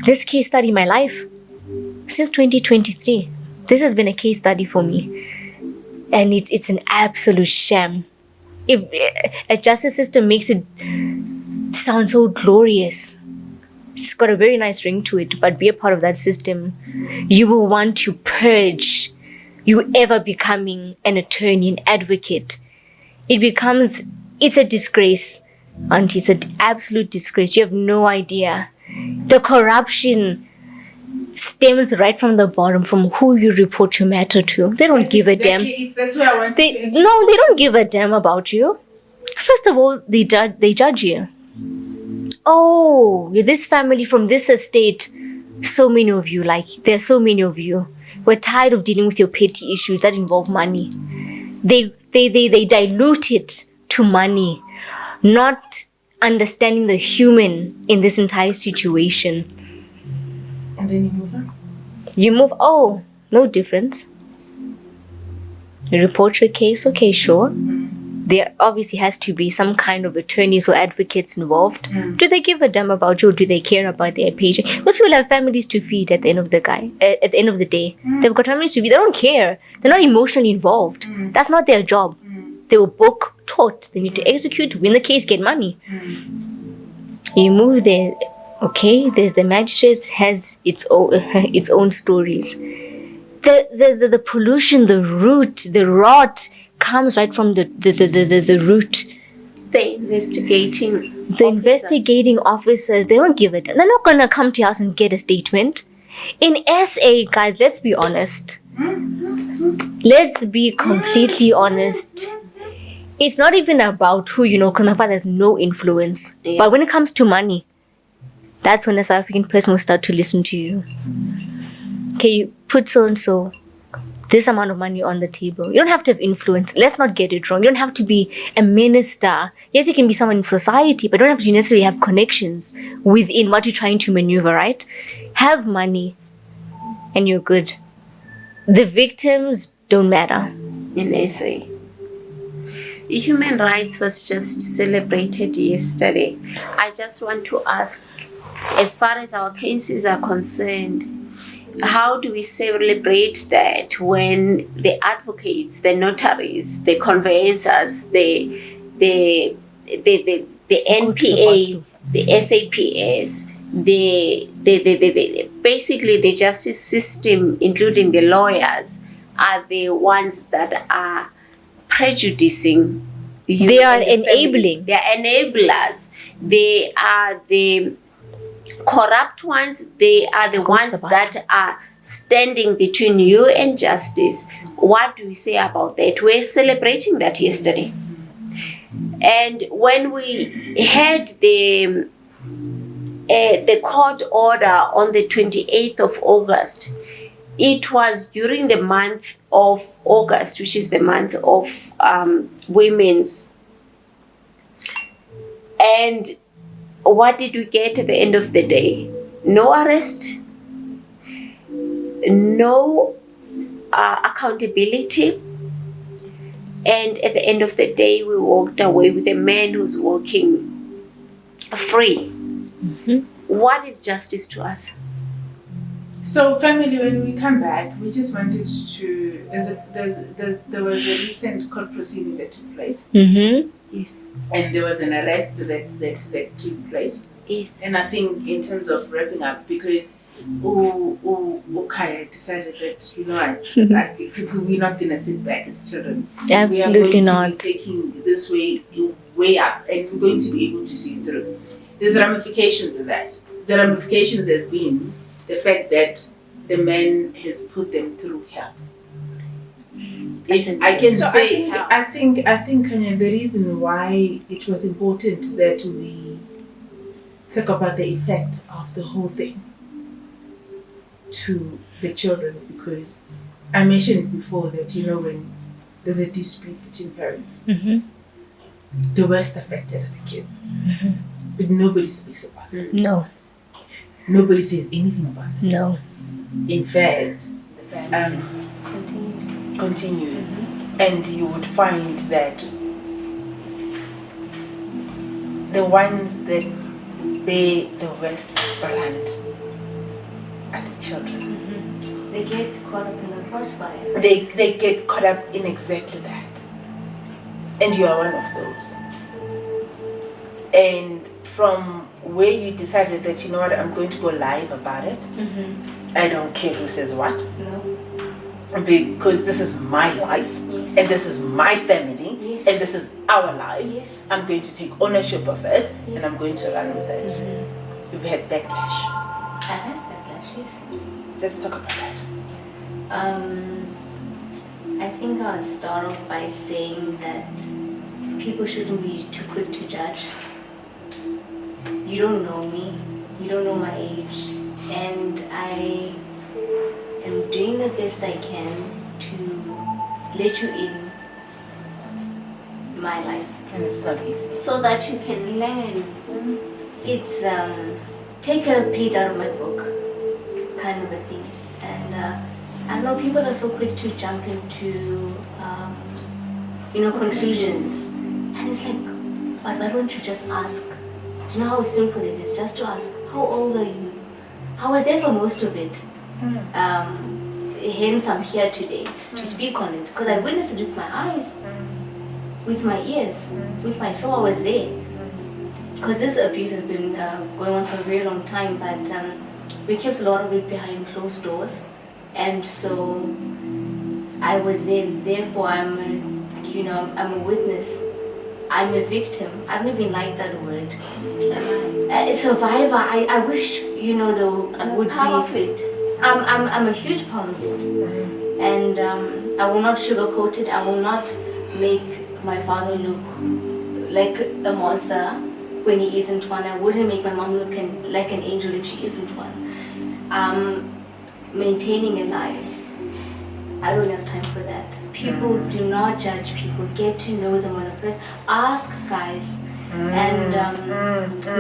This case study in my life, since 2023, this has been a case study for me, and it's an absolute sham. If a justice system makes it sound so glorious, it's got a very nice ring to it, but be a part of that system, you will want to purge you ever becoming an attorney, an advocate. It's a disgrace, auntie. It's an absolute disgrace. You have no idea. The corruption stems right from the bottom, from who you report your matter to. They don't give a damn. That's where I want to They don't give a damn about you. First of all, they judge you. Oh, you're this family from this estate. So many of you, there are so many of you. We're tired of dealing with your petty issues that involve money. They dilute it to money, not understanding the human in this entire situation. And then you move on. You move, oh, no difference. You report your case, okay, sure. There obviously has to be some kind of attorneys or advocates involved. Do they give a damn about you, or do they care about their patient? Most people have families to feed at the end of the day. They've got families to feed. They don't care. They're not emotionally involved. That's not their job. They were book taught. They need to execute, win the case, get money. You move there, okay, there's the magistrate has its own stories. The pollution, the root, the rot comes right from the root. The investigating Investigating officers, they don't give it. They're not gonna come to your house and get a statement. In SA, guys, let's be honest. Let's be completely honest. It's not even about who you know, because my father has no influence. Yeah. But when it comes to money, that's when a South African person will start to listen to you. Okay, you put so and so this amount of money on the table. You don't have to have influence. Let's not get it wrong. You don't have to be a minister. Yes, you can be someone in society, but you don't have to necessarily have connections within what you're trying to maneuver, right? Have money and you're good. The victims don't matter. in SA. Human rights was just celebrated yesterday. I just want to ask, as far as our cases are concerned, how do we celebrate that when the advocates, the notaries, the conveyancers, the NPA, the SAPS, basically the justice system, including the lawyers, are the ones that are prejudicing you. They are and the family. enabling. They are enablers. They are the corrupt ones. They are the ones that are standing between you and justice. What do we say about that? We're celebrating that yesterday. And when we had the court order on the 28th of August, it was during the month of August, which is the month of women's. And what did we get at the end of the day? No arrest, no accountability. And at the end of the day, we walked away with a man who's walking free. Mm-hmm. What is justice to us? So, family, when we come back, we just wanted to. There was a recent court proceeding that took place. Mm-hmm. Yes. And there was an arrest that took place. Yes. And I think in terms of wrapping up, because Kaya decided that, you know what, we're not going to sit back as children. Absolutely we are going not. to be taking this way up, and we're going to be able to see through. There's ramifications in that. The ramifications has been the fact that the man has put them through hell. I can say, I think, Kanya, the reason why it was important that we talk about the effect of the whole thing to the children, because I mentioned before that, you know, when there's a dispute between parents, Mm-hmm. the worst affected are the kids. Mm-hmm. But nobody speaks about it. No. Nobody says anything about it. No. In fact, continues. And you would find that the ones that bear the worst brand are the children. Mm-hmm. They get caught up in the crossfire. They get caught up in exactly that. And you are one of those. And from where you decided that, you know what, I'm going to go live about it, Mm-hmm. I don't care who says what, No. because this is my life, Yes. and this is my family, Yes. and this is our lives. Yes. I'm going to take ownership of it, and Yes. I'm going to run with it. Mm-hmm. You've had backlash. I had backlash, yes. Let's talk about that. I think I'll start off by saying that people shouldn't be too quick to judge. You don't know me, you don't know my age, and I am doing the best I can to let you in my life And it's not easy. so that you can learn. It's take a page out of my book kind of a thing. And I know people are so quick to jump into conclusions, and it's like, but why don't you just ask? Do you know how simple it is just to ask, how old are you? I was there for most of it. Hence I'm here today to speak on it, because I witnessed it with my eyes, with my ears, with my soul. I was there. Because this abuse has been going on for a very long time, but we kept a lot of it behind closed doors, and so I was there. Therefore, I'm a witness. I'm a victim. I don't even like that word. Survivor. I wish there would be. Part of it. I'm a huge part of it, and I will not sugarcoat it. I will not make my father look like a monster when he isn't one. I wouldn't make my mom look like an angel if she isn't one. Maintaining a lie, I don't have time for that. People do not judge people. Get to know them on a first. Ask, guys, and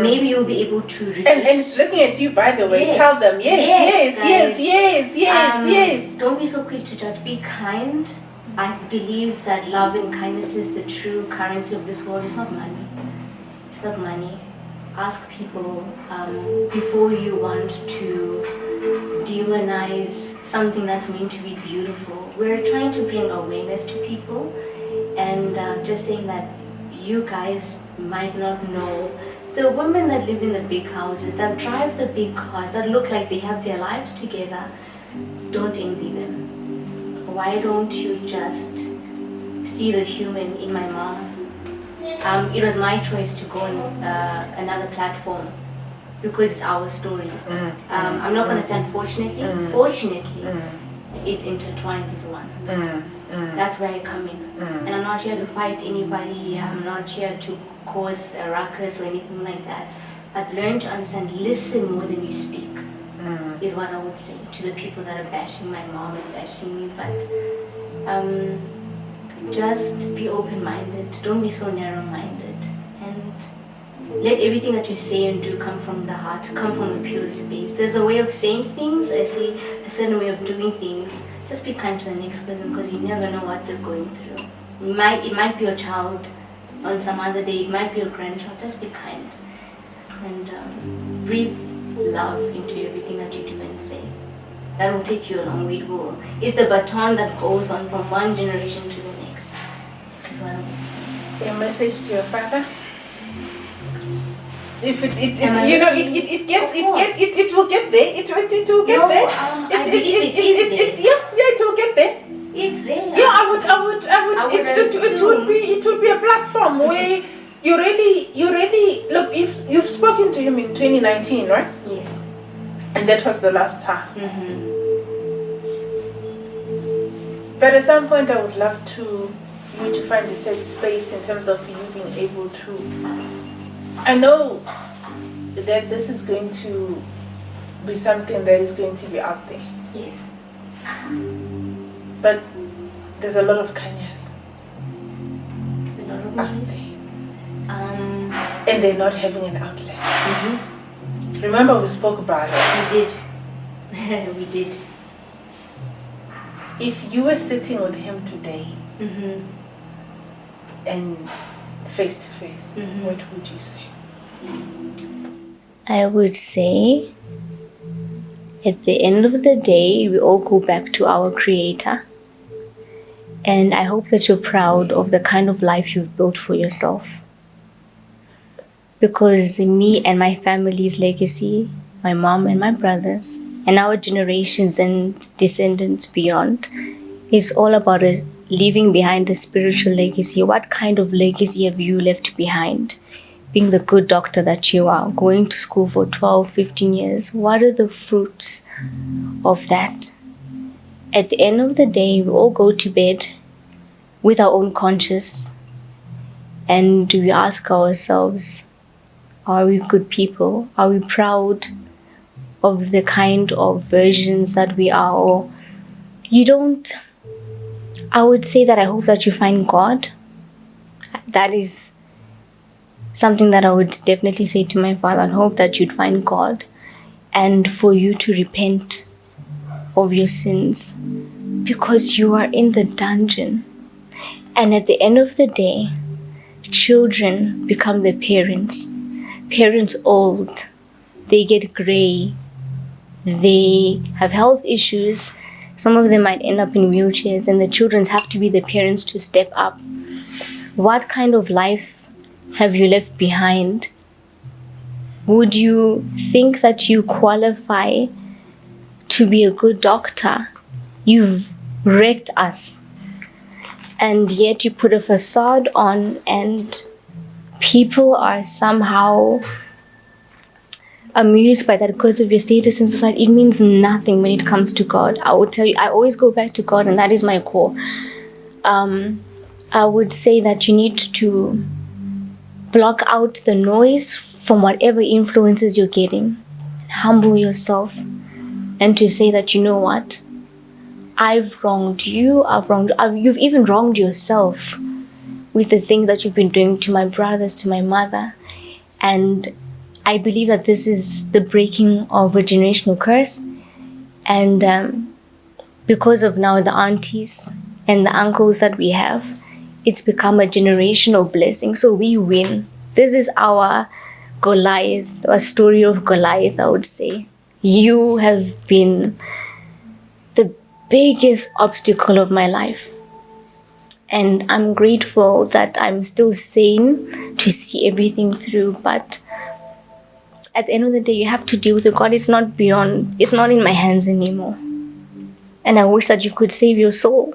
maybe you'll be able to reduce. And it's looking at you, by the way. Yes. Tell them, yes. Don't be so quick to judge. Be kind. I believe that love and kindness is the true currency of this world. It's not money. It's not money. Ask people before you want to demonize something that's meant to be beautiful. We're trying to bring awareness to people, and just saying that you guys might not know The women that live in the big houses, that drive the big cars, that look like they have their lives together, don't envy them. Why don't you just see the human in my mom? It was my choice to go on another platform because it's our story. I'm not going to say unfortunately. Fortunately, it's intertwined as one. That's where I come in. And I'm not here to fight anybody. I'm not here to cause a ruckus or anything like that. But learn to understand, listen more than you speak, is what I would say to the people that are bashing my mom and bashing me. But just be open-minded. Don't be so narrow-minded. And let everything that you say and do come from the heart, come from a pure space. There's a way of saying things, I say a certain way of doing things. Just be kind to the next person because you never know what they're going through. It might be your child on some other day, it might be your grandchild. Just be kind and breathe love into everything that you do and say. That will take you a long way. It's the baton that goes on from one generation to the next. That's what I would say. Your message to your father? If it will get there. It will get there. I believe it is there. It will get there. It's there. Yeah, I would. It would be a platform where you really look. You've spoken to him in 2019, right? Yes. And that was the last time. But at some point, I would love you to find a safe space in terms of you being able to. I know that this is going to be something that is going to be out there. Yes. But there's a lot of Kanyas A lot of out ways. there. And they're not having an outlet. Remember we spoke about it. We did. We did. If you were sitting with him today and face to face, what would you say? I would say, at the end of the day, we all go back to our Creator. And I hope that you're proud of the kind of life you've built for yourself. Because me and my family's legacy, my mom and my brothers, and our generations and descendants beyond, it's all about leaving behind a spiritual legacy. What kind of legacy have you left behind? Being the good doctor that you are, going to school for 12, 15 years, what are the fruits of that? At the end of the day, we all go to bed with our own conscience and we ask ourselves, are we good people? Are we proud of the kind of versions that we are? Or I would say that I hope that you find God. That is something that I would definitely say to my father. I hope that you'd find God and for you to repent of your sins because you are in the dungeon. And at the end of the day, children become their parents. Parents old, they get gray, they have health issues. Some of them might end up in wheelchairs and the children have to be the parents to step up. What kind of life have you left behind? Would you think that you qualify to be a good doctor? You've wrecked us. And yet you put a facade on and people are somehow amused by that because of your status in society. It means nothing when it comes to God. I would tell you, I always go back to God and that is my core. I would say that you need to block out the noise from whatever influences you're getting. Humble yourself and to say that, you know what? I've wronged you, you've even wronged yourself with the things that you've been doing to my brothers, to my mother. And I believe that this is the breaking of a generational curse. And because of now the aunties and the uncles that we have, it's become a generational blessing. So we win. This is our Goliath, a story of Goliath, I would say. You have been the biggest obstacle of my life. And I'm grateful that I'm still sane to see everything through. But at the end of the day, you have to deal with it. God, it's not in my hands anymore. And I wish that you could save your soul.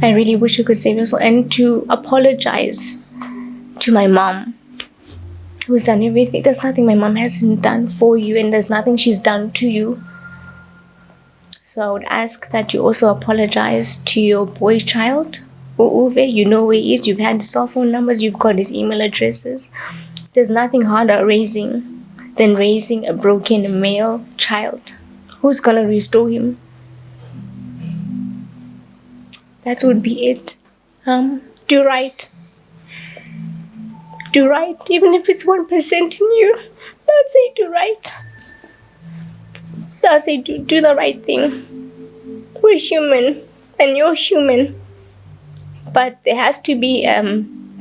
I really wish you could save your soul. And to apologize to my mom, who's done everything. There's nothing my mom hasn't done for you, and there's nothing she's done to you. So I would ask that you also apologize to your boy child, Uwe. You know where he is. You've had his cell phone numbers. You've got his email addresses. There's nothing harder than raising a broken male child. Who's gonna restore him? That would be it. Do right. Do right, even if it's 1% in you. I'd say do right. I'd say do the right thing. We're human, and you're human. But there has to be a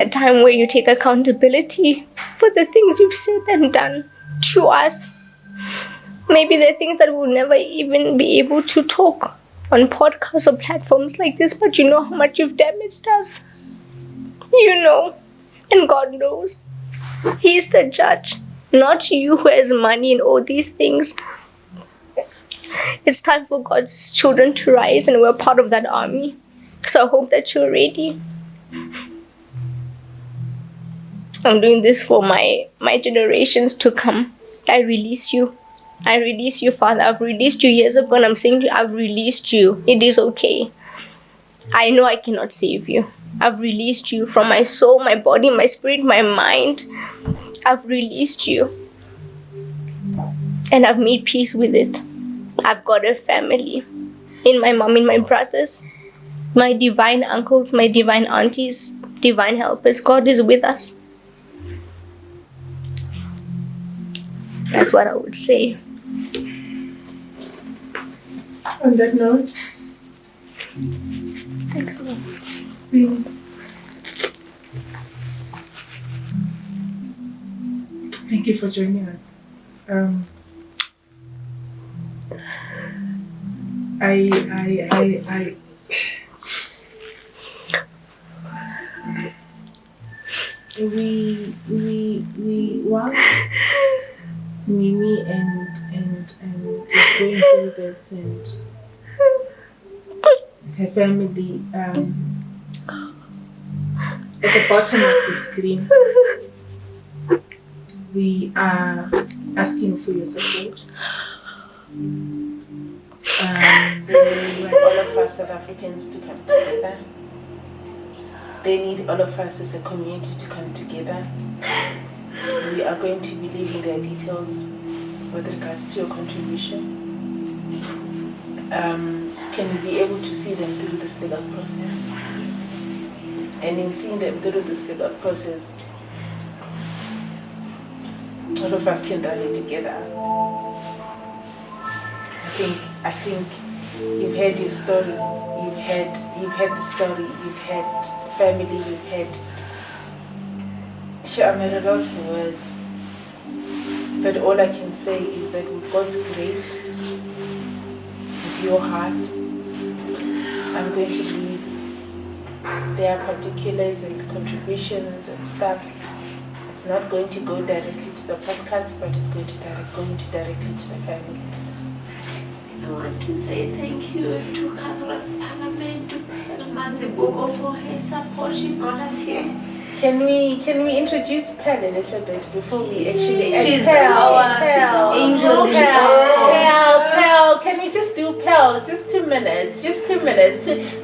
time where you take accountability for the things you've said and done to us. Maybe there are things that we'll never even be able to talk on podcasts or platforms like this, but you know how much you've damaged us. You know, and God knows. He's the judge, not you who has money and all these things. It's time for God's children to rise, and we're part of that army. So I hope that you're ready. I'm doing this for my generations to come. I release you. I release you, Father. I've released you years ago, and I'm saying to you, I've released you. It is okay. I know I cannot save you. I've released you from my soul, my body, my spirit, my mind. I've released you. And I've made peace with it. I've got a family. In my mom, in my brothers, my divine uncles, my divine aunties, divine helpers. God is with us. That's what I would say. On that note, Thanks a lot. it's been thank you for joining us. I we once Mimi and is going through this, and her family at the bottom of the screen. We are asking for your support. They need all of us South Africans to come together. They need all of us as a community to come together. We are going to be leaving their details with regards to your contribution. Can you be able to see them through this legal process? And in seeing them through this legal process, all of us can rally together. I think you've heard your story. You've had the story. You've had family. You've had. Sure, I'm at a loss for words. But all I can say is that with God's grace, with your hearts, I'm going to leave their particulars and contributions and stuff. It's not going to go directly to the podcast, but it's going directly to the family. I want to say thank you to Catherine's Parliament, to Mazibuko for her support. She brought us here. Can we introduce Pearl a little bit before we actually She's Pearl, our angel. Pearl, can we just do Pearl? Just 2 minutes.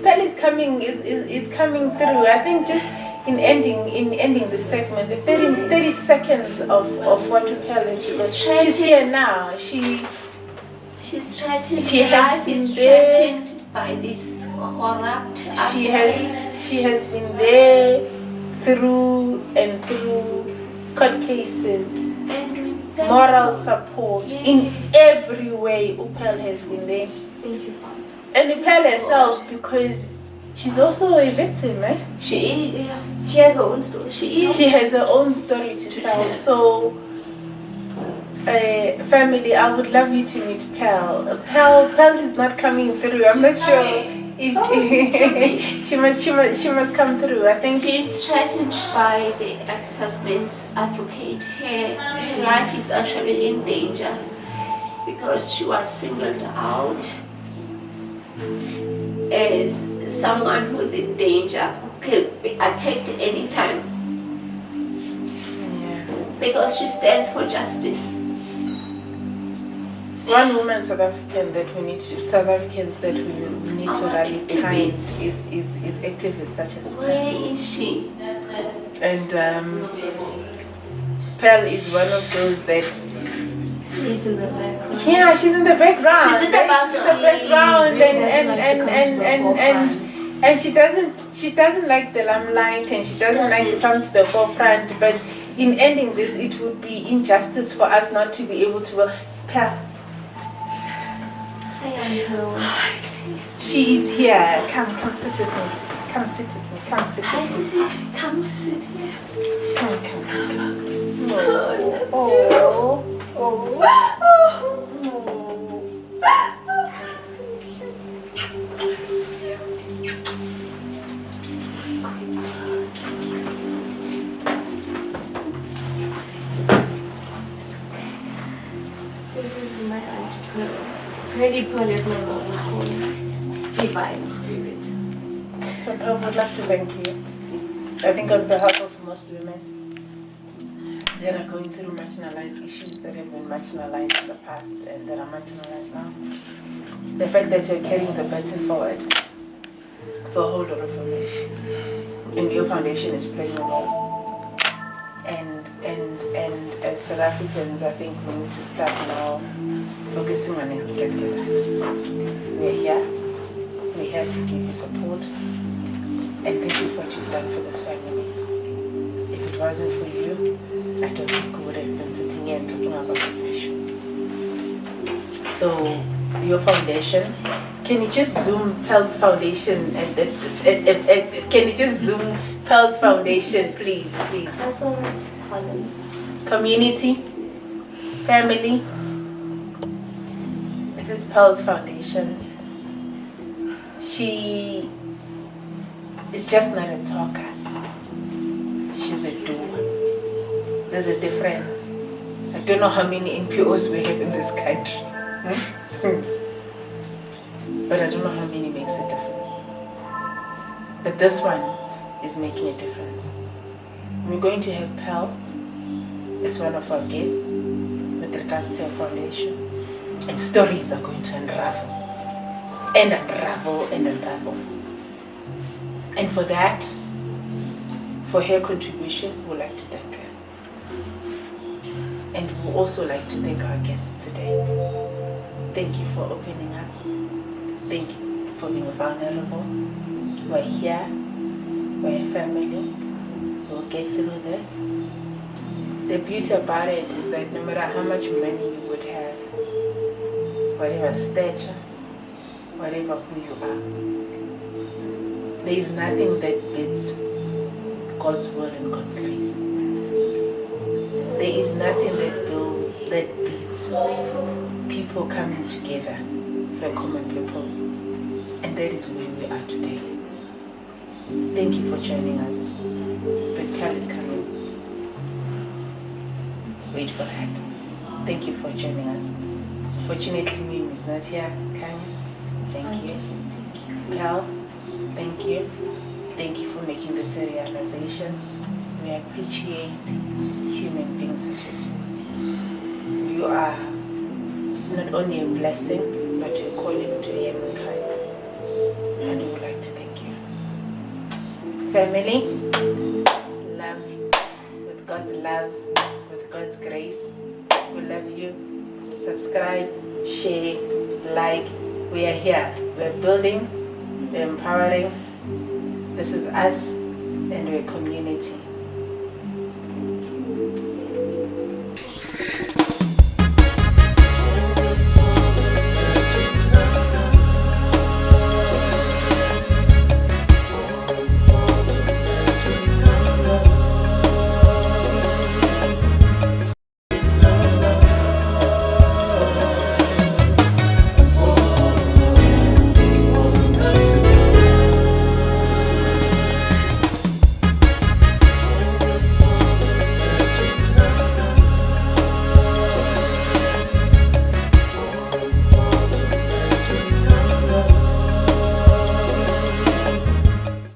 Pearl is coming through. I think just in ending the segment, the 30 seconds of what Pearl is, because she's here now. She's threatened. Life is threatened by this corrupt. She has been there through court cases, and moral support in every way. Upel has been there. Thank you, Father. And Upel herself, because she's also a victim, right? She is. Yeah. She has her own story. She has her own story to tell. So, family, I would love you to meet Pearl. Pearl is not coming through. I'm not sure She must come through. I think she's threatened by the ex-husband's advocate. Her life is actually in danger because she was singled out as someone who's in danger, could be attacked anytime. yeah. Because she stands for justice. One woman South Africans that we need to rally behind is activists such as Pearl. Where is she? And Pearl is one of those that She's in the background. yeah, she's in the background. She's in the background. And she doesn't like the limelight, and she doesn't like to come to the forefront. But in ending this, it would be injustice for us not to be able to. Pearl, she is here. Come sit with me. Come sit with me. Come sit with me. Hi, Sissy. Come sit here. Come. Oh. This is my Auntie Pearl. Pretty Pearl is my mom, divine spirit. So I would like to thank you. I think on behalf of most women that are going through marginalized issues, that have been marginalized in the past and that are marginalized now, the fact that you're carrying the baton forward for a whole lot of women, and your foundation is playing a role. And as South Africans, I think we need to start now focusing on exactly that. We're here. We have to give you support. And thank you for what you've done for this family. If it wasn't for you, I don't think we would have been sitting here and talking about this issue. So, your foundation, can you just zoom Pearl's foundation and can you just zoom Pearl's foundation, please? Community, family. This is Pearl's foundation. She is just not a talker. She's a doer. There's a difference. I don't know how many NPOs we have in this country. But I don't know how many makes a difference. But this one is making a difference. We're going to have Pearl as one of our guests with regards to her foundation. And stories are going to unravel. And unravel and unravel. And for that, for her contribution, we'd like to thank her. And we'd also like to thank our guests today. Thank you for opening up. Thank you for being vulnerable. We're here. We're a family. We'll get through this. The beauty about it is that no matter how much money you would have, whatever stature, whatever who you are, there is nothing that beats God's will and God's grace. There is nothing that beats people coming together for a common purpose. And that is where we are today. Thank you for joining us. The Pearl is coming. Wait for that. Thank you for joining us. Fortunately, Mim is not here. Kanya, thank you. Pearl, thank you. Thank you for making this a realization. We appreciate human beings such as you. You are not only a blessing, but a calling to humankind. And we would like to thank you. Family, love, with God's love, with God's grace, we love you. Subscribe, share, like. We are here. We're building, we're empowering. This is us, and we're a community.